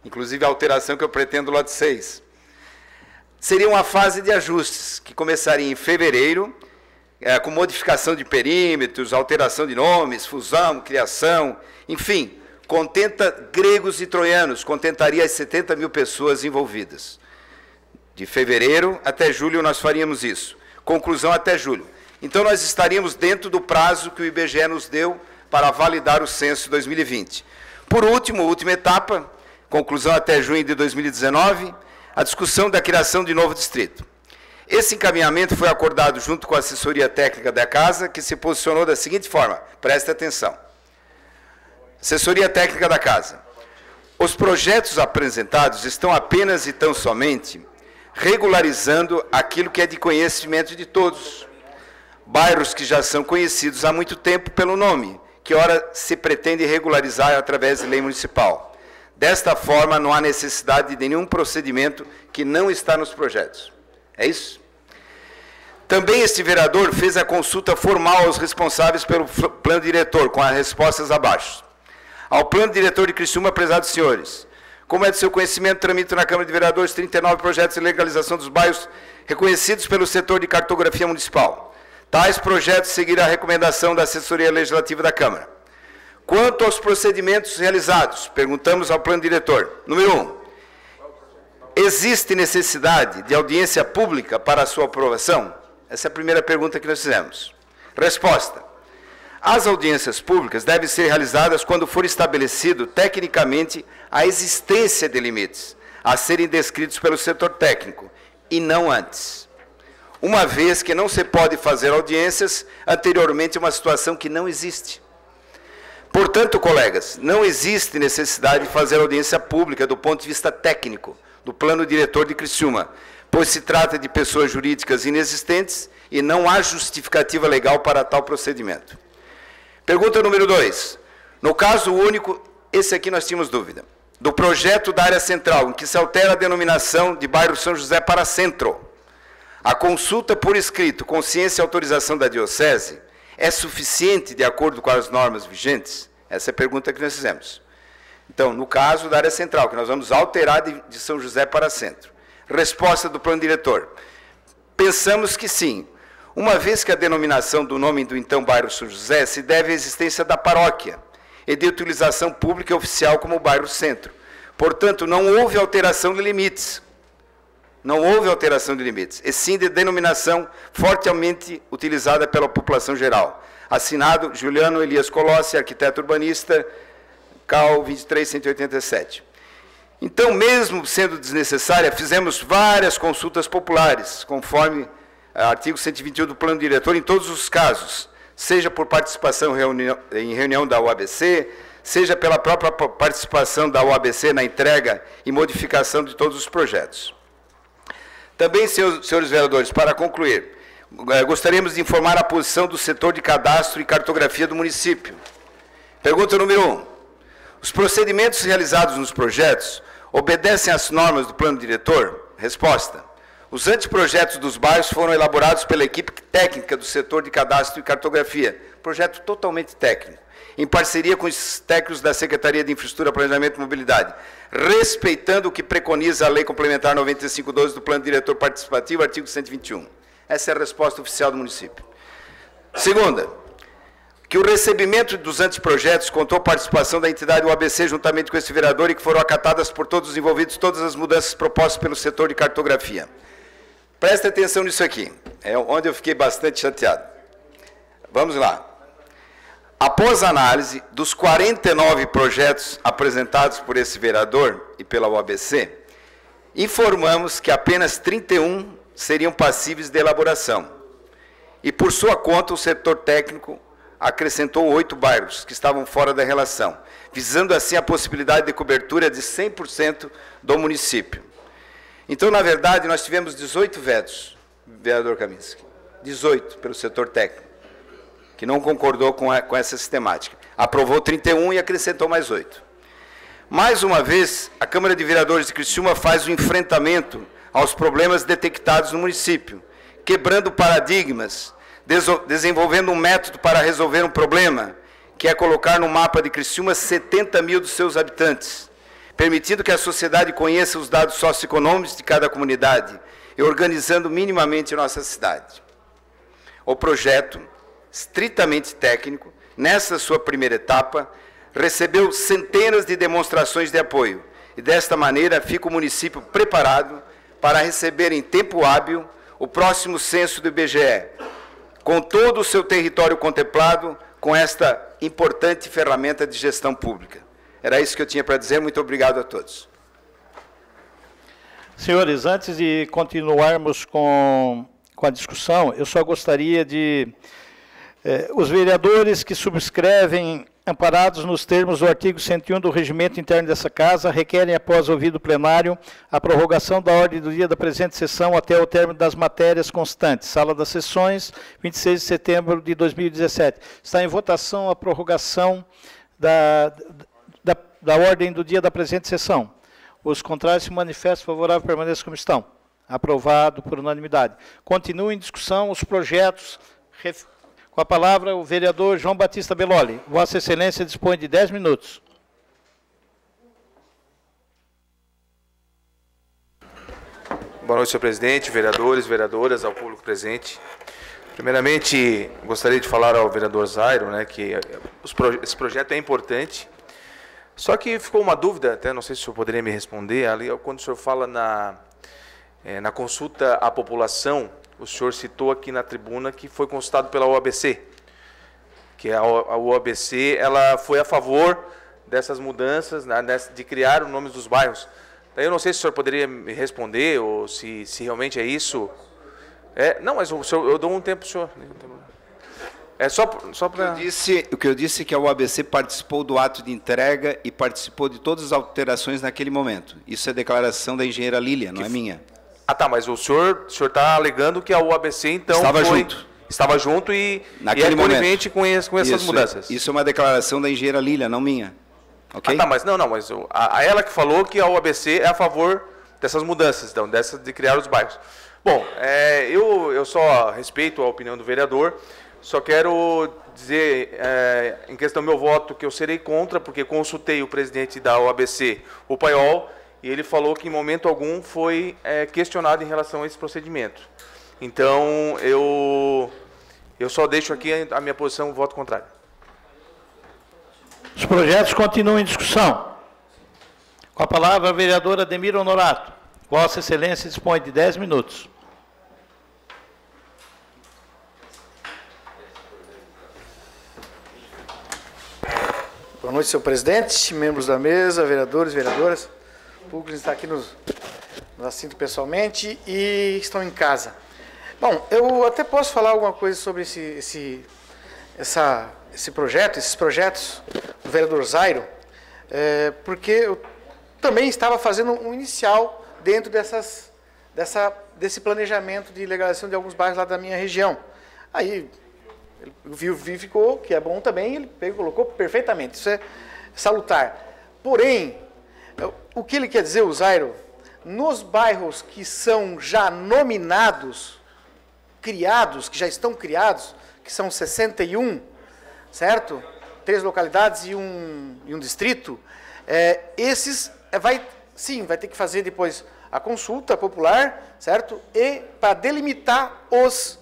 inclusive a alteração que eu pretendo lá de 6. Seria uma fase de ajustes, que começaria em fevereiro, com modificação de perímetros, alteração de nomes, fusão, criação, enfim, contenta gregos e troianos, contentaria as 70 mil pessoas envolvidas. De fevereiro até julho nós faríamos isso. Conclusão até julho. Então nós estaríamos dentro do prazo que o IBGE nos deu para validar o censo de 2020. Por último, última etapa, conclusão até junho de 2019, a discussão da criação de novo distrito. Esse encaminhamento foi acordado junto com a assessoria técnica da Casa, que se posicionou da seguinte forma, preste atenção. Assessoria técnica da Casa. Os projetos apresentados estão apenas e tão somente regularizando aquilo que é de conhecimento de todos. Bairros que já são conhecidos há muito tempo pelo nome, que ora se pretende regularizar através de lei municipal. Desta forma, não há necessidade de nenhum procedimento que não está nos projetos. É isso? Também este vereador fez a consulta formal aos responsáveis pelo plano diretor, com as respostas abaixo. Ao plano diretor de Criciúma, prezados senhores, como é de seu conhecimento, tramito na Câmara de Vereadores 39 projetos de legalização dos bairros reconhecidos pelo setor de cartografia municipal. Tais projetos seguirão a recomendação da assessoria legislativa da Câmara. Quanto aos procedimentos realizados, perguntamos ao plano diretor. Número 1. Existe necessidade de audiência pública para a sua aprovação? Essa é a primeira pergunta que nós fizemos. Resposta. As audiências públicas devem ser realizadas quando for estabelecido tecnicamente a existência de limites a serem descritos pelo setor técnico, e não antes. uma vez que não se pode fazer audiências anteriormente a uma situação que não existe. Portanto, colegas, não existe necessidade de fazer audiência pública do ponto de vista técnico do plano diretor de Criciúma, pois se trata de pessoas jurídicas inexistentes e não há justificativa legal para tal procedimento. Pergunta número 2. No caso único, esse aqui nós tínhamos dúvida, do projeto da área central, em que se altera a denominação de bairro São José para centro. A consulta por escrito, com ciência e autorização da Diocese, é suficiente de acordo com as normas vigentes? Essa é a pergunta que nós fizemos. Então, no caso da área central, que nós vamos alterar de São José para centro. Resposta do plano diretor. Pensamos que sim, uma vez que a denominação do nome do então bairro São José se deve à existência da paróquia e de utilização pública e oficial como bairro centro. Portanto, não houve alteração de limites. Não houve alteração de limites, e sim de denominação fortemente utilizada pela população geral. Assinado Juliano Elias Colossi, arquiteto urbanista, CAL 23187. Então, mesmo sendo desnecessária, fizemos várias consultas populares, conforme artigo 121 do Plano Diretor, em todos os casos, seja por participação em reunião da UABC, seja pela própria participação da UABC na entrega e modificação de todos os projetos. Também, senhores vereadores, para concluir, gostaríamos de informar a posição do setor de cadastro e cartografia do município. Pergunta número 1. Os procedimentos realizados nos projetos obedecem às normas do plano diretor? Resposta. Os anteprojetos dos bairros foram elaborados pela equipe técnica do setor de cadastro e cartografia, projeto totalmente técnico, em parceria com os técnicos da Secretaria de Infraestrutura, Planejamento e Mobilidade, respeitando o que preconiza a Lei Complementar 9512 do Plano Diretor Participativo, artigo 121. Essa é a resposta oficial do município. Segunda, que o recebimento dos anteprojetos contou participação da entidade UABC juntamente com esse vereador e que foram acatadas por todos os envolvidos todas as mudanças propostas pelo setor de cartografia. Preste atenção nisso aqui, é onde eu fiquei bastante chateado. Vamos lá. Após a análise dos 49 projetos apresentados por esse vereador e pela UABC, informamos que apenas 31 seriam passíveis de elaboração. E, por sua conta, o setor técnico acrescentou 8 bairros que estavam fora da relação, visando assim a possibilidade de cobertura de 100% do município. Então, na verdade, nós tivemos 18 vetos, vereador Kaminski, 18 pelo setor técnico, que não concordou com essa sistemática. Aprovou 31 e acrescentou mais 8. Mais uma vez, a Câmara de Vereadores de Criciúma faz o enfrentamento aos problemas detectados no município, quebrando paradigmas, desenvolvendo um método para resolver um problema, que é colocar no mapa de Criciúma 70 mil dos seus habitantes, permitindo que a sociedade conheça os dados socioeconômicos de cada comunidade e organizando minimamente a nossa cidade. O projeto, estritamente técnico, nessa sua primeira etapa, recebeu centenas de demonstrações de apoio e, desta maneira, fica o município preparado para receber em tempo hábil o próximo censo do IBGE, com todo o seu território contemplado com esta importante ferramenta de gestão pública. Era isso que eu tinha para dizer. Muito obrigado a todos. Senhores, antes de continuarmos com a discussão, eu só gostaria de... os vereadores que subscrevem, amparados nos termos do artigo 101 do Regimento Interno dessa Casa, requerem, após ouvido o plenário, a prorrogação da ordem do dia da presente sessão até o término das matérias constantes. Sala das Sessões, 26 de setembro de 2017. Está em votação a prorrogação da ordem do dia da presente sessão. Os contrários se manifestam favorável, permaneçam como estão. Aprovado por unanimidade. Continua em discussão os projetos. Com a palavra, o vereador João Batista Belloli. Vossa Excelência dispõe de 10 minutos. Boa noite, senhor presidente, vereadores, vereadoras, ao público presente. Primeiramente, gostaria de falar ao vereador Zairo, né, que esse projeto é importante. Só que ficou uma dúvida, até não sei se o senhor poderia me responder, ali, quando o senhor fala na consulta à população, o senhor citou aqui na tribuna que foi consultado pela OABC, que a OABC ela foi a favor dessas mudanças, né, de criar os nomes dos bairros. Daí eu não sei se o senhor poderia me responder, ou se realmente é isso, Não, mas eu dou um tempo para o senhor. É só para... O que eu disse é que a UABC participou do ato de entrega e participou de todas as alterações naquele momento. Isso é declaração da engenheira Lília, não é minha. Ah, tá, mas o senhor está alegando que a UABC, então, estava junto e é conivente com essas mudanças. Isso é uma declaração da engenheira Lília, não minha. Okay? Ah, tá, mas mas ela que falou que a UABC é a favor dessas mudanças, então, de criar os bairros. Bom, eu só respeito a opinião do vereador, só quero dizer, em questão do meu voto, que eu serei contra, porque consultei o presidente da UABC, o Paiol, e ele falou que em momento algum foi questionado em relação a esse procedimento. Então, eu só deixo aqui a minha posição, o voto contrário. Os projetos continuam em discussão. Com a palavra, a vereadora Ademir Honorato. Vossa Excelência dispõe de 10 minutos. Boa noite, senhor presidente, membros da mesa, vereadores, vereadoras, público que está aqui nos assistindo pessoalmente e estão em casa. Bom, eu até posso falar alguma coisa sobre esse projeto, esses projetos do vereador Zairo, porque eu também estava fazendo um inicial dentro desse planejamento de legalização de alguns bairros lá da minha região. Aí, ele ficou, que é bom também, ele pegou, colocou perfeitamente, isso é salutar. Porém, o que ele quer dizer, o Zairo, nos bairros que são já nominados, criados, que já estão criados, que são 61, certo? 3 localidades e um distrito, esses vai ter que fazer depois a consulta popular, certo? E para delimitar os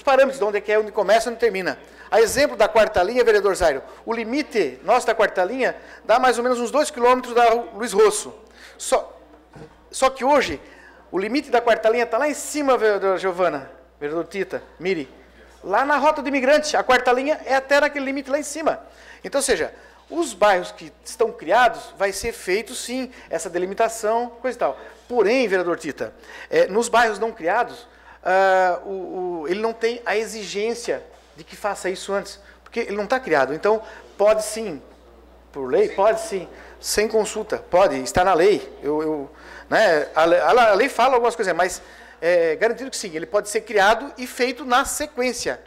parâmetros, de onde começa e onde termina. A exemplo da quarta linha, vereador Zairo, o limite nosso da quarta linha dá mais ou menos uns 2 quilômetros da Luiz Rosso. Só que hoje, o limite da quarta linha está lá em cima, vereador Giovana, vereador Tita, Miri, lá na rota do imigrante, a quarta linha é até naquele limite lá em cima. Então, ou seja, os bairros que estão criados, vai ser feito sim, essa delimitação, coisa e tal. Porém, vereador Tita, nos bairros não criados, ele não tem a exigência de que faça isso antes, porque ele não está criado. Então, pode sim, por lei, pode sim, sem consulta, pode, está na lei. Né, a lei fala algumas coisas, mas garantido que sim, ele pode ser criado e feito na sequência,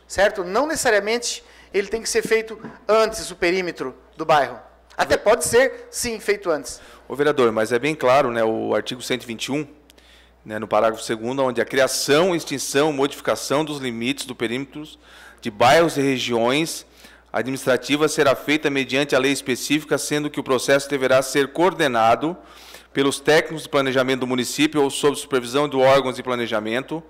certo? Não necessariamente ele tem que ser feito antes, o perímetro do bairro. Até pode ser, sim, feito antes. Ô, vereador, mas é bem claro, né, o artigo 121, né, no parágrafo 2º, onde a criação, extinção, modificação dos limites do perímetro de bairros e regiões administrativas será feita mediante a lei específica, sendo que o processo deverá ser coordenado pelos técnicos de planejamento do município ou sob supervisão de órgãos de planejamento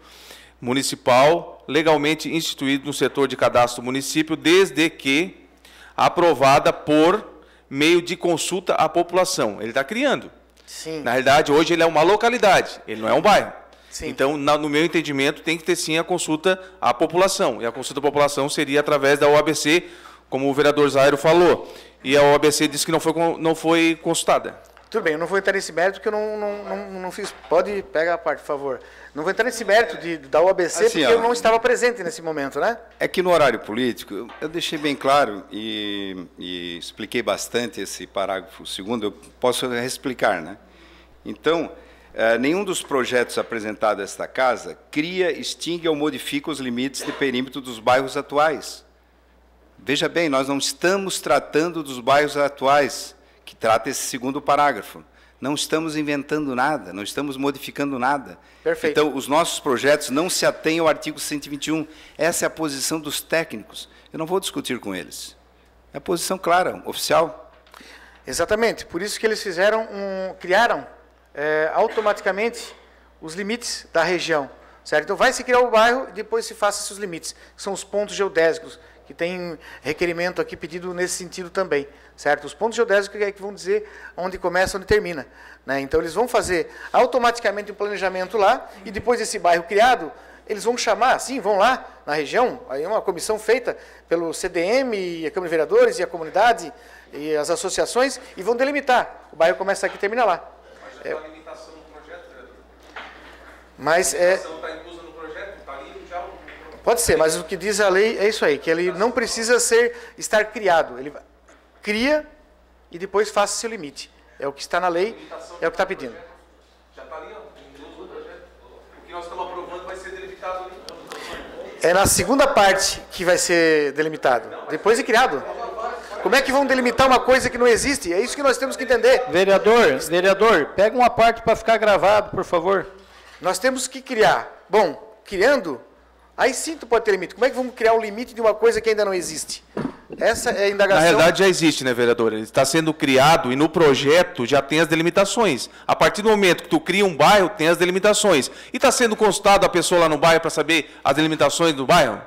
municipal legalmente instituído no setor de cadastro do município, desde que aprovada por meio de consulta à população. Ele está criando. Sim. Na realidade, hoje ele é uma localidade, ele não é um bairro. Sim. Então, no meu entendimento, tem que ter sim a consulta à população. E a consulta à população seria através da OABC, como o vereador Zairo falou. E a OABC disse que não foi consultada. Tudo bem, eu não vou entrar nesse mérito, porque eu não fiz... Pode pegar a parte, por favor. Não vou entrar nesse mérito da OABC, assim, porque eu não estava presente nesse momento, né? É que no horário político, eu deixei bem claro e expliquei bastante esse parágrafo 2º, eu posso explicar, né? Então, nenhum dos projetos apresentados a esta casa cria, extingue ou modifica os limites de perímetro dos bairros atuais. Veja bem, nós não estamos tratando dos bairros atuais, que trata esse 2º parágrafo. Não estamos inventando nada, não estamos modificando nada. Perfeito. Então, os nossos projetos não se atêm ao artigo 121. Essa é a posição dos técnicos. Eu não vou discutir com eles. É a posição clara, oficial. Exatamente. Por isso que eles criaram automaticamente os limites da região. Certo? Então, vai se criar o bairro e depois se faça esses limites, que são os pontos geodésicos, que tem requerimento aqui pedido nesse sentido também, certo? Os pontos geodésicos que vão dizer onde começa, onde termina, né? Então, eles vão fazer automaticamente um planejamento lá, e depois desse bairro criado, eles vão chamar, sim, vão lá na região, aí é uma comissão feita pelo CDM, e a Câmara de Vereadores, e a comunidade, e as associações, e vão delimitar. O bairro começa aqui e termina lá. Mas a limitação do projeto, vereador? Mas a limitação está inclusa no projeto? Pode ser, mas o que diz a lei é isso aí, que ele não precisa estar criado. Ele cria e depois faça seu limite. É o que está na lei, é o que está pedindo. Já está ali, ó. O que nós estamos aprovando vai ser delimitado ali. É na segunda parte que vai ser delimitado. Depois é criado. Como é que vão delimitar uma coisa que não existe? É isso que nós temos que entender. Vereador, pega uma parte para ficar gravado, por favor. Nós temos que criar. Bom, criando, aí sim tu pode ter limite. Como é que vamos criar o limite de uma coisa que ainda não existe? Essa é a indagação. Na realidade já existe, né, vereador? Ele está sendo criado e no projeto já tem as delimitações. A partir do momento que tu cria um bairro, tem as delimitações. E está sendo constado a pessoa lá no bairro para saber as delimitações do bairro?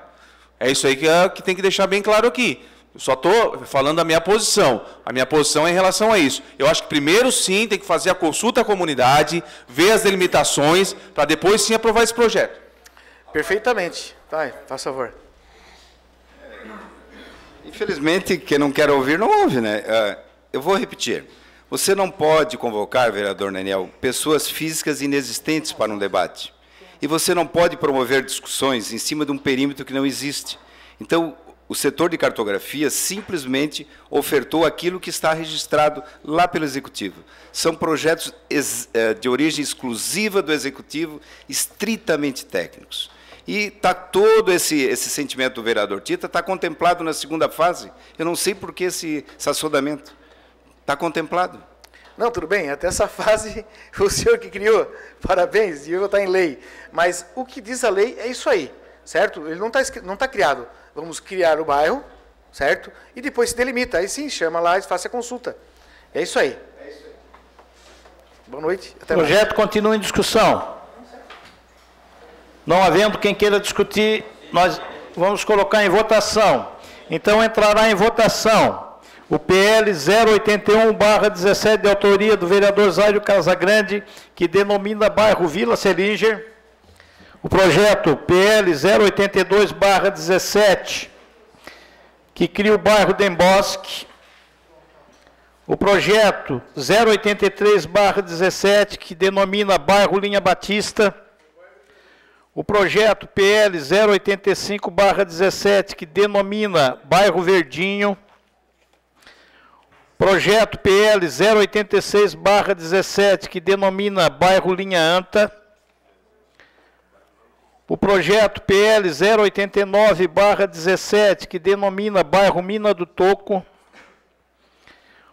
É isso aí que tem que deixar bem claro aqui. Eu só estou falando a minha posição. A minha posição é em relação a isso. Eu acho que primeiro sim tem que fazer a consulta à comunidade, ver as delimitações, para depois sim aprovar esse projeto. Perfeitamente. Vai, faz favor. Infelizmente, quem não quer ouvir, não ouve, né? Eu vou repetir. Você não pode convocar, vereador Daniel, pessoas físicas inexistentes para um debate. E você não pode promover discussões em cima de um perímetro que não existe. Então, o setor de cartografia simplesmente ofertou aquilo que está registrado lá pelo Executivo. São projetos de origem exclusiva do Executivo, estritamente técnicos. E está todo esse sentimento do vereador Tita, está contemplado na segunda fase. Eu não sei por que esse assodamento. Está contemplado. Não, tudo bem, até essa fase o senhor que criou. Parabéns, e eu vou estar em lei. Mas o que diz a lei é isso aí, certo? Ele não está criado. Vamos criar o bairro, certo? E depois se delimita. Aí sim, chama lá e faça a consulta. É isso aí. Boa noite. O projeto continua em discussão. Não havendo quem queira discutir, nós vamos colocar em votação. Então, entrará em votação o PL 081/17, de autoria do vereador Zairo Casagrande, que denomina bairro Vila Selinger. O projeto PL 082/17, que cria o bairro Dembosque. O projeto 083/17, que denomina bairro Linha Batista. O projeto PL 085/17, que denomina bairro Verdinho. Projeto PL 086/17, que denomina bairro Linha Anta. O projeto PL 089/17, que denomina bairro Mina do Toco.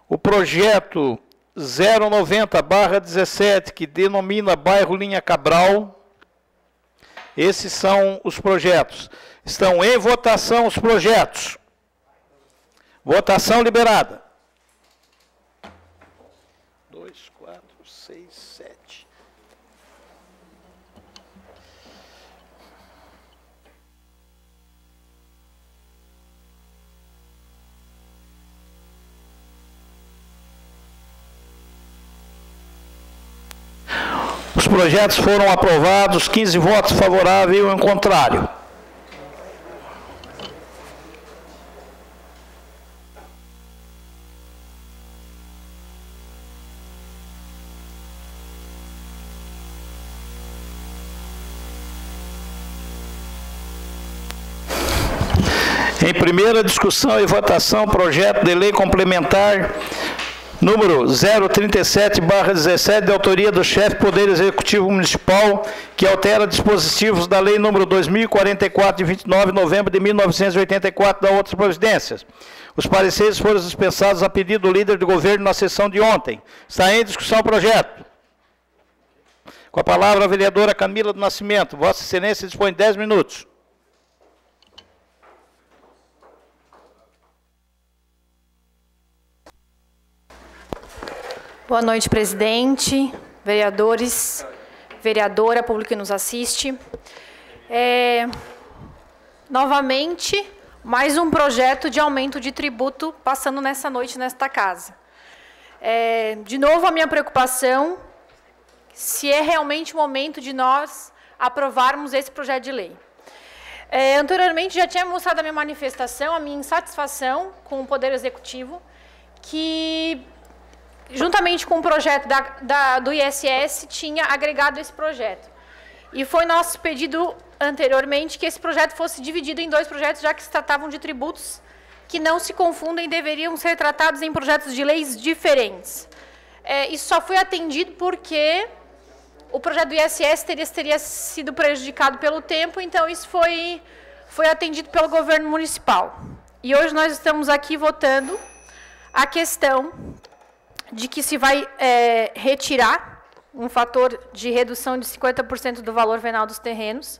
O projeto 090/17, que denomina bairro Linha Cabral. Esses são os projetos. Estão em votação os projetos. Votação liberada. 2, 4, 6, 7. Os projetos foram aprovados, 15 votos favoráveis e um contrário. Em primeira discussão e votação, projeto de lei complementar número 037/17, de autoria do chefe do Poder Executivo Municipal, que altera dispositivos da Lei número 2044, de 29 de novembro de 1984, da outras providências. Os pareceres foram dispensados a pedido do líder do governo na sessão de ontem. Está em discussão o projeto. Com a palavra a vereadora Camila do Nascimento. Vossa Excelência dispõe de 10 minutos. Boa noite, presidente, vereadores, vereadora, público que nos assiste. Novamente, mais um projeto de aumento de tributo passando nessa noite, nesta casa. De novo, a minha preocupação, se é realmente o momento de nós aprovarmos esse projeto de lei. Anteriormente, já tinha mostrado a minha manifestação, a minha insatisfação com o Poder Executivo, que juntamente com o projeto do ISS, tinha agregado esse projeto. E foi nosso pedido anteriormente que esse projeto fosse dividido em 2 projetos, já que se tratavam de tributos que não se confundem e deveriam ser tratados em projetos de leis diferentes. Isso só foi atendido porque o projeto do ISS teria sido prejudicado pelo tempo, então isso foi atendido pelo governo municipal. E hoje nós estamos aqui votando a questão de que se vai retirar um fator de redução de 50% do valor venal dos terrenos,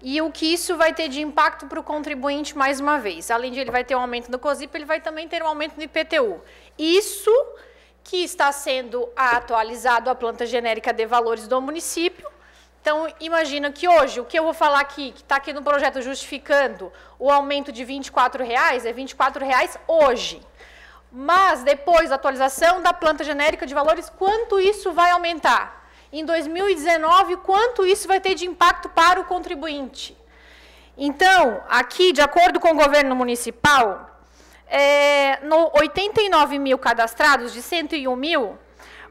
e o que isso vai ter de impacto para o contribuinte mais uma vez. Além de ele vai ter um aumento no COSIP, ele vai também ter um aumento no IPTU. Isso que está sendo atualizado a planta genérica de valores do município. Então, imagina que hoje, o que eu vou falar aqui, que está aqui no projeto justificando o aumento de R$ 24,00, é R$ 24,00 hoje. Mas, depois da atualização da planta genérica de valores, quanto isso vai aumentar? Em 2019, quanto isso vai ter de impacto para o contribuinte? Então, aqui, de acordo com o governo municipal, no 89 mil cadastrados, de 101 mil,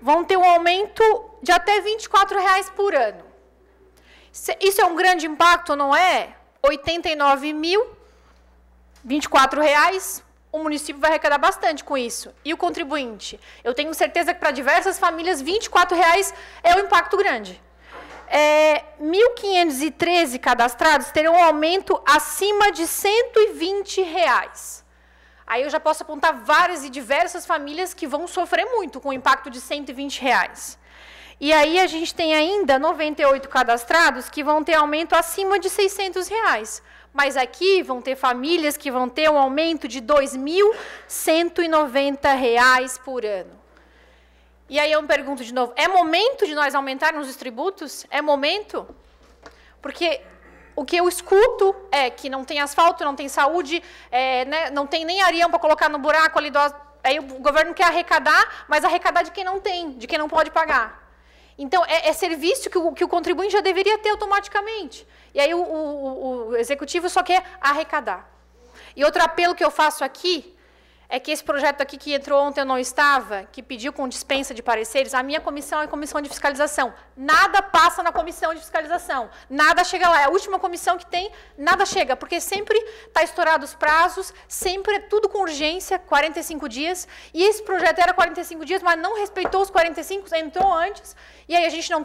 vão ter um aumento de até R$ 24,00 por ano. Isso é um grande impacto, não é? 89 mil, R$ 24,00, o município vai arrecadar bastante com isso. E o contribuinte? Eu tenho certeza que para diversas famílias, R$ 24,00 é um impacto grande. 1.513 cadastrados terão um aumento acima de R$ 120,00. Aí eu já posso apontar várias e diversas famílias que vão sofrer muito com o impacto de R$ 120,00. E aí a gente tem ainda 98 cadastrados que vão ter aumento acima de R$ 600,00. Mas aqui vão ter famílias que vão ter um aumento de R$ 2.190,00 por ano. E aí eu me pergunto de novo, é momento de nós aumentarmos os tributos? É momento? Porque o que eu escuto é que não tem asfalto, não tem saúde, não tem nem areião para colocar no buraco ali. Aí o governo quer arrecadar, mas arrecadar de quem não tem, de quem não pode pagar. Então, é serviço que o contribuinte já deveria ter automaticamente. E aí o executivo só quer arrecadar. E outro apelo que eu faço aqui é que esse projeto aqui que entrou ontem eu não estava, que pediu com dispensa de pareceres, a minha comissão é a comissão de fiscalização. Nada passa na comissão de fiscalização. Nada chega lá. É a última comissão que tem, nada chega, porque sempre está estourado os prazos, sempre é tudo com urgência, 45 dias. E esse projeto era 45 dias, mas não respeitou os 45, entrou antes. E aí a gente não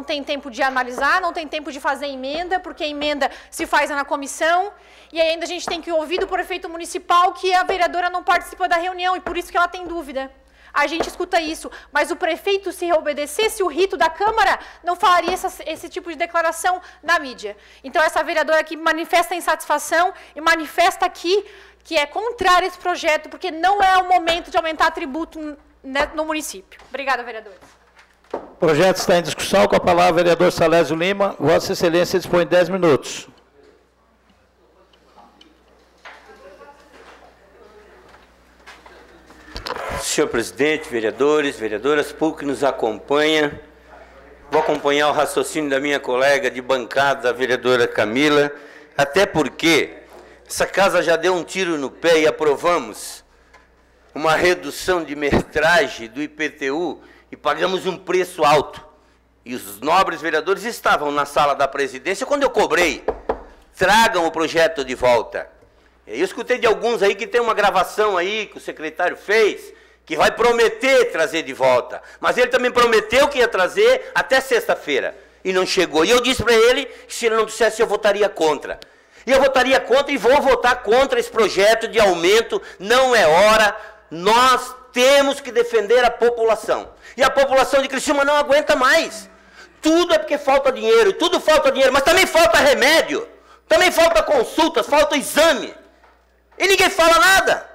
tem tempo de analisar, não tem tempo de fazer emenda, porque a emenda se faz na comissão. E aí ainda a gente tem que ouvir do prefeito municipal que a vereadora não participa da reunião, e por isso que ela tem dúvida. A gente escuta isso, mas o prefeito, se obedecesse o rito da Câmara, não falaria esse tipo de declaração na mídia. Então, essa vereadora aqui manifesta insatisfação e manifesta aqui que é contrário a esse projeto, porque não é o momento de aumentar tributo no município. Obrigada, vereadores. O projeto está em discussão. Com a palavra, o vereador Salésio Lima. Vossa Excelência dispõe de 10 minutos. Senhor presidente, vereadores, vereadoras, público que nos acompanha, vou acompanhar o raciocínio da minha colega de bancada, a vereadora Camila, até porque essa casa já deu um tiro no pé e aprovamos uma redução de metragem do IPTU e pagamos um preço alto. E os nobres vereadores estavam na sala da presidência quando eu cobrei, tragam o projeto de volta. Eu escutei de alguns aí que tem uma gravação aí que o secretário fez, que vai prometer trazer de volta. Mas ele também prometeu que ia trazer até sexta-feira. E não chegou. E eu disse para ele que se ele não dissesse, eu votaria contra. E eu votaria contra e vou votar contra esse projeto de aumento. Não é hora. Nós temos que defender a população. E a população de Criciúma não aguenta mais. Tudo é porque falta dinheiro. Tudo falta dinheiro. Mas também falta remédio. Também falta consultas, falta exame. E ninguém fala nada.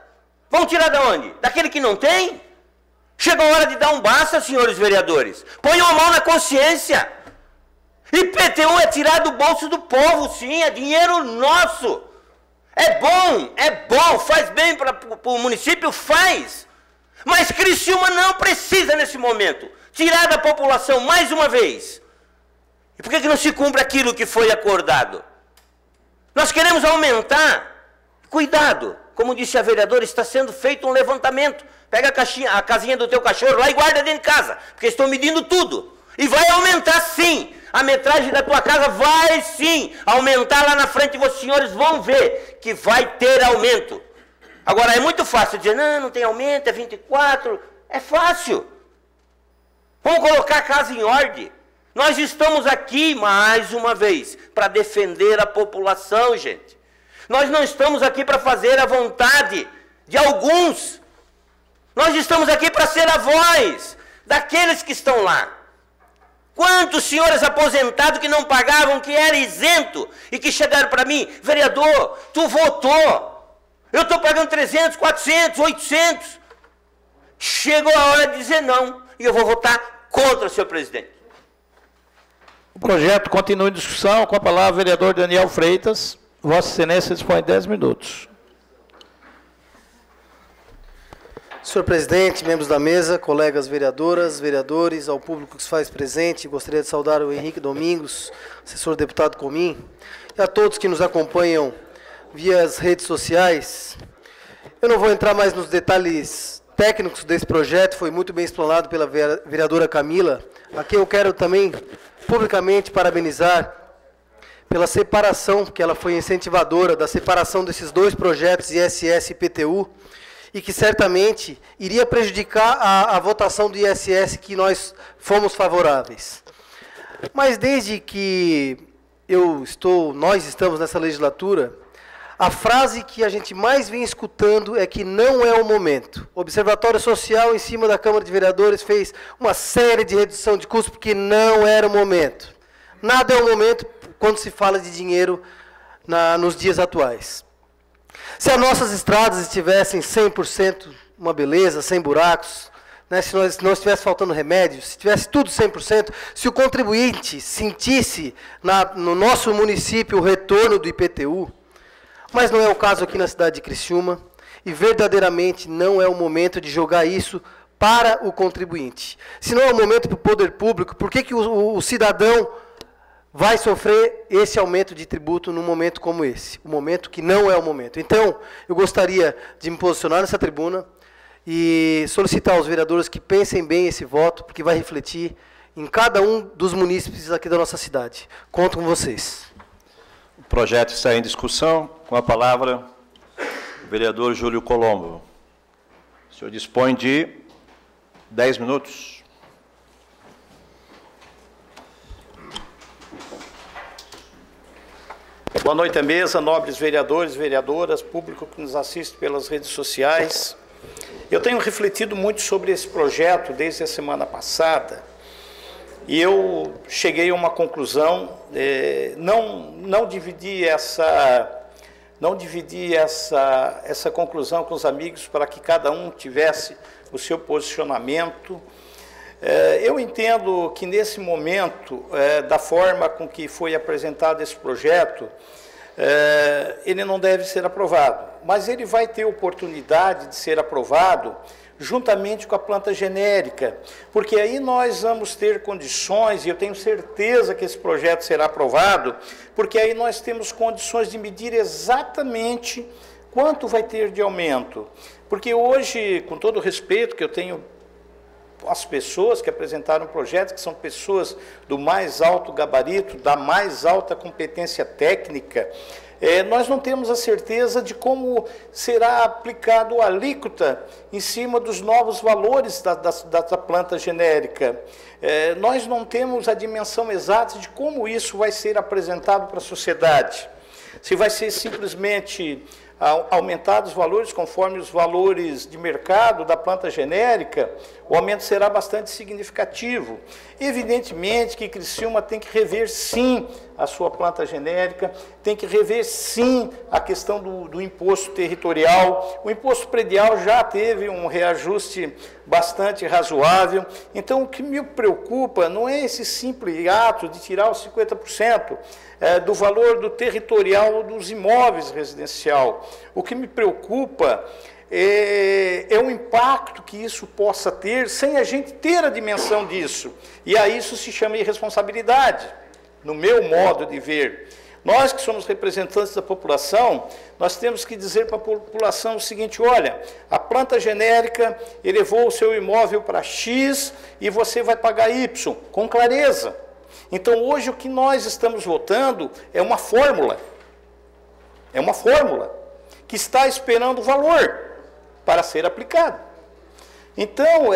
Vão tirar de onde? Daquele que não tem? Chegou a hora de dar um basta, senhores vereadores. Ponham a mão na consciência. IPTU é tirar do bolso do povo, sim, é dinheiro nosso. É bom, faz bem para o município, faz. Mas Criciúma não precisa, nesse momento, tirar da população mais uma vez. E por que não se cumpre aquilo que foi acordado? Nós queremos aumentar. Cuidado, como disse a vereadora, está sendo feito um levantamento. Pega a casinha do teu cachorro lá e guarda dentro de casa, porque estão medindo tudo. E vai aumentar sim, a metragem da tua casa vai sim aumentar lá na frente, e vocês senhores vão ver que vai ter aumento. Agora, é muito fácil dizer, não tem aumento, é 24, é fácil. Vamos colocar a casa em ordem. Nós estamos aqui, mais uma vez, para defender a população, gente. Nós não estamos aqui para fazer a vontade de alguns. Nós estamos aqui para ser a voz daqueles que estão lá. Quantos senhores aposentados que não pagavam, que era isento, e que chegaram para mim, vereador, tu votou, eu estou pagando 300, 400, 800. Chegou a hora de dizer não, e eu vou votar contra, senhor presidente. O projeto continua em discussão. Com a palavra, o vereador Daniel Freitas. Vossa Excelência dispõe de 10 minutos. Senhor presidente, membros da mesa, colegas vereadoras, vereadores, ao público que se faz presente, gostaria de saudar o Henrique Domingos, assessor deputado Comim, e a todos que nos acompanham via as redes sociais. Eu não vou entrar mais nos detalhes técnicos desse projeto, foi muito bem explanado pela vereadora Camila, a quem eu quero também publicamente parabenizar pela separação, que ela foi incentivadora da separação desses dois projetos, ISS e IPTU, e que certamente iria prejudicar a votação do ISS, que nós fomos favoráveis. Mas desde que nós estamos nessa legislatura, a frase que a gente mais vem escutando é que não é o momento. O Observatório Social, em cima da Câmara de Vereadores, fez uma série de redução de custos, porque não era o momento. Nada é o momento quando se fala de dinheiro nos dias atuais. Se as nossas estradas estivessem 100% uma beleza, sem buracos, né, se não estivesse faltando remédios, se tivesse tudo 100%, se o contribuinte sentisse no nosso município o retorno do IPTU, mas não é o caso aqui na cidade de Criciúma, e verdadeiramente não é o momento de jogar isso para o contribuinte. Se não é o momento para o poder público, por que o cidadão vai sofrer esse aumento de tributo num momento como esse? Um momento que não é o momento. Então, eu gostaria de me posicionar nessa tribuna e solicitar aos vereadores que pensem bem esse voto, porque vai refletir em cada um dos munícipes aqui da nossa cidade. Conto com vocês. O projeto está em discussão. Com a palavra, o vereador Júlio Colombo. O senhor dispõe de 10 minutos. Boa noite à mesa, nobres vereadores, vereadoras, público que nos assiste pelas redes sociais. Eu tenho refletido muito sobre esse projeto desde a semana passada e eu cheguei a uma conclusão, não dividi essa conclusão com os amigos para que cada um tivesse o seu posicionamento. Eu entendo que nesse momento, da forma com que foi apresentado esse projeto, ele não deve ser aprovado, mas ele vai ter oportunidade de ser aprovado juntamente com a planta genérica, porque aí nós vamos ter condições, e eu tenho certeza que esse projeto será aprovado, porque aí nós temos condições de medir exatamente quanto vai ter de aumento. Porque hoje, com todo o respeito que eu tenho as pessoas que apresentaram o projeto, que são pessoas do mais alto gabarito, da mais alta competência técnica, nós não temos a certeza de como será aplicado a alíquota em cima dos novos valores da planta genérica. Nós não temos a dimensão exata de como isso vai ser apresentado para a sociedade. Se vai ser simplesmente aumentar os valores conforme os valores de mercado da planta genérica, o aumento será bastante significativo. Evidentemente que Criciúma tem que rever, sim, a sua planta genérica, tem que rever, sim, a questão do imposto territorial. O imposto predial já teve um reajuste bastante razoável. Então, o que me preocupa não é esse simples ato de tirar os 50% do valor do territorial dos imóveis residencial. O que me preocupa é o impacto que isso possa ter sem a gente ter a dimensão disso. E a isso se chama irresponsabilidade, no meu modo de ver. Nós que somos representantes da população, nós temos que dizer para a população o seguinte: olha, a planta genérica elevou o seu imóvel para X e você vai pagar Y, com clareza. Então, hoje, o que nós estamos votando é uma fórmula. É uma fórmula que está esperando o valor para ser aplicado. Então,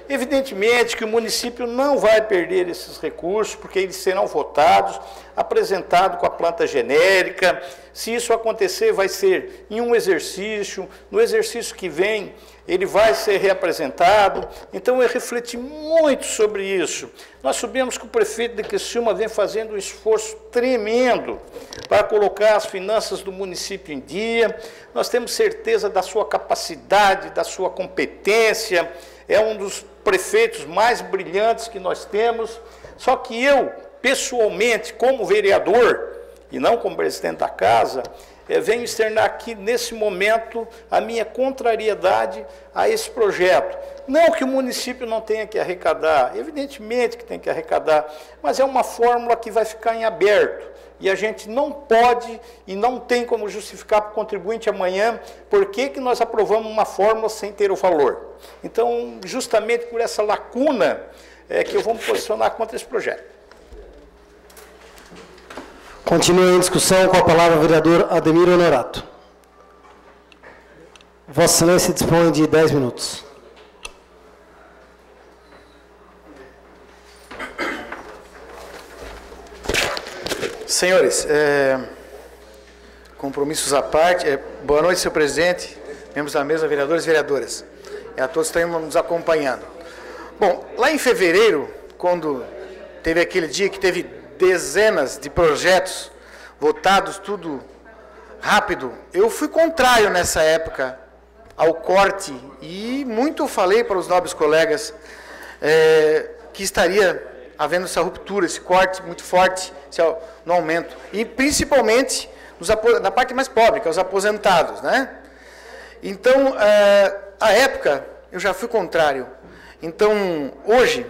evidentemente que o município não vai perder esses recursos, porque eles serão votados, apresentados com a planta genérica. Se isso acontecer, vai ser em um exercício, no exercício que vem, ele vai ser reapresentado. Então, eu refleti muito sobre isso. Nós sabemos que o prefeito de Criciúma vem fazendo um esforço tremendo para colocar as finanças do município em dia. Nós temos certeza da sua capacidade, da sua competência. É um dos prefeitos mais brilhantes que nós temos. Só que eu, pessoalmente, como vereador, e não como presidente da casa, venho externar aqui, nesse momento, a minha contrariedade a esse projeto. Não que o município não tenha que arrecadar, evidentemente que tem que arrecadar, mas é uma fórmula que vai ficar em aberto. E a gente não pode e não tem como justificar para o contribuinte amanhã por que nós aprovamos uma fórmula sem ter o valor. Então, justamente por essa lacuna, é que eu vou me posicionar contra esse projeto. Continua em discussão, com a palavra o vereador Ademir Honorato. Vossa Excelência dispõe de 10 minutos. Senhores, compromissos à parte, boa noite, senhor presidente, membros da mesa, vereadores e vereadoras, e a todos que estão nos acompanhando. Bom, lá em fevereiro, quando teve aquele dia que teve dezenas de projetos votados, tudo rápido, eu fui contrário nessa época ao corte e muito falei para os nobres colegas que estaria havendo essa ruptura, esse corte muito forte no aumento, e principalmente na parte mais pobre, que é os aposentados, né? Então, à época, eu já fui contrário. Então, hoje,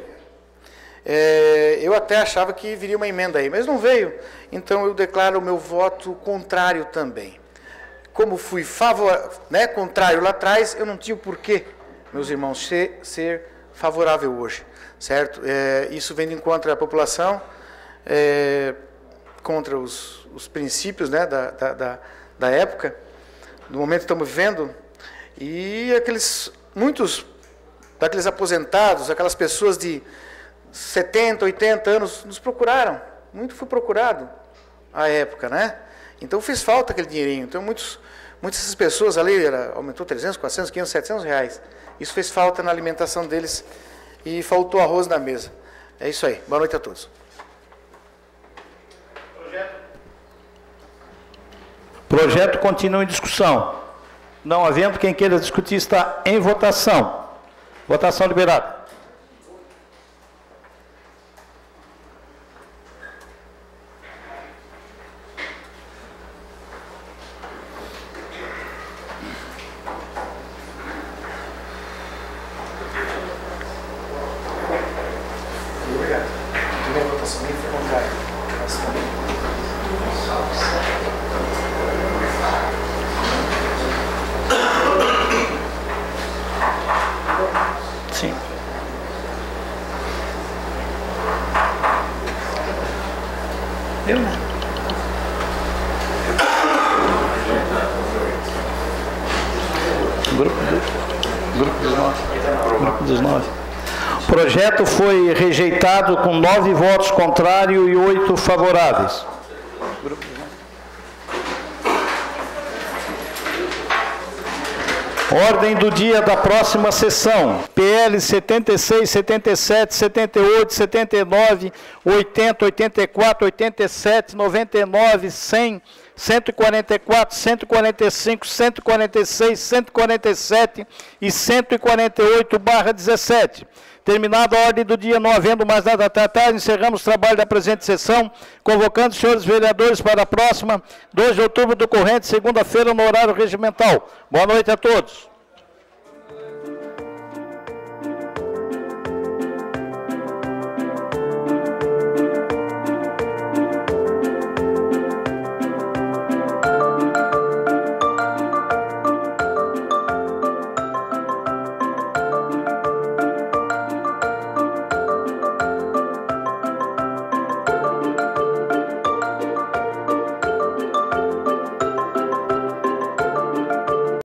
eu até achava que viria uma emenda aí, mas não veio. Então, eu declaro o meu voto contrário também. Como fui contrário lá atrás, eu não tinha o porquê, meus irmãos, ser favorável hoje, certo? Isso vem de encontro à população, contra os princípios, né, da época, do momento que estamos vivendo, e muitos daqueles aposentados, aquelas pessoas de 70, 80 anos, nos procuraram. Muito foi procurado à época, né? Então fez falta aquele dinheirinho. Então muitas dessas pessoas ali, aumentou 300, 400, 500, 700 reais. Isso fez falta na alimentação deles e faltou arroz na mesa. É isso aí. Boa noite a todos. Projeto continua em discussão. Não havendo quem queira discutir, está em votação. Votação liberada. Sim. Eu não. Grupo dos nove. O projeto foi rejeitado com 9 votos contrários e 8 favoráveis. Ordem do dia da próxima sessão. PL 76, 77, 78, 79, 80, 84, 87, 99, 100, 144, 145, 146, 147 e 148/17. Terminada a ordem do dia, não havendo mais nada a tratar, encerramos o trabalho da presente sessão, convocando os senhores vereadores para a próxima, 2 de outubro do corrente, segunda-feira, no horário regimental. Boa noite a todos.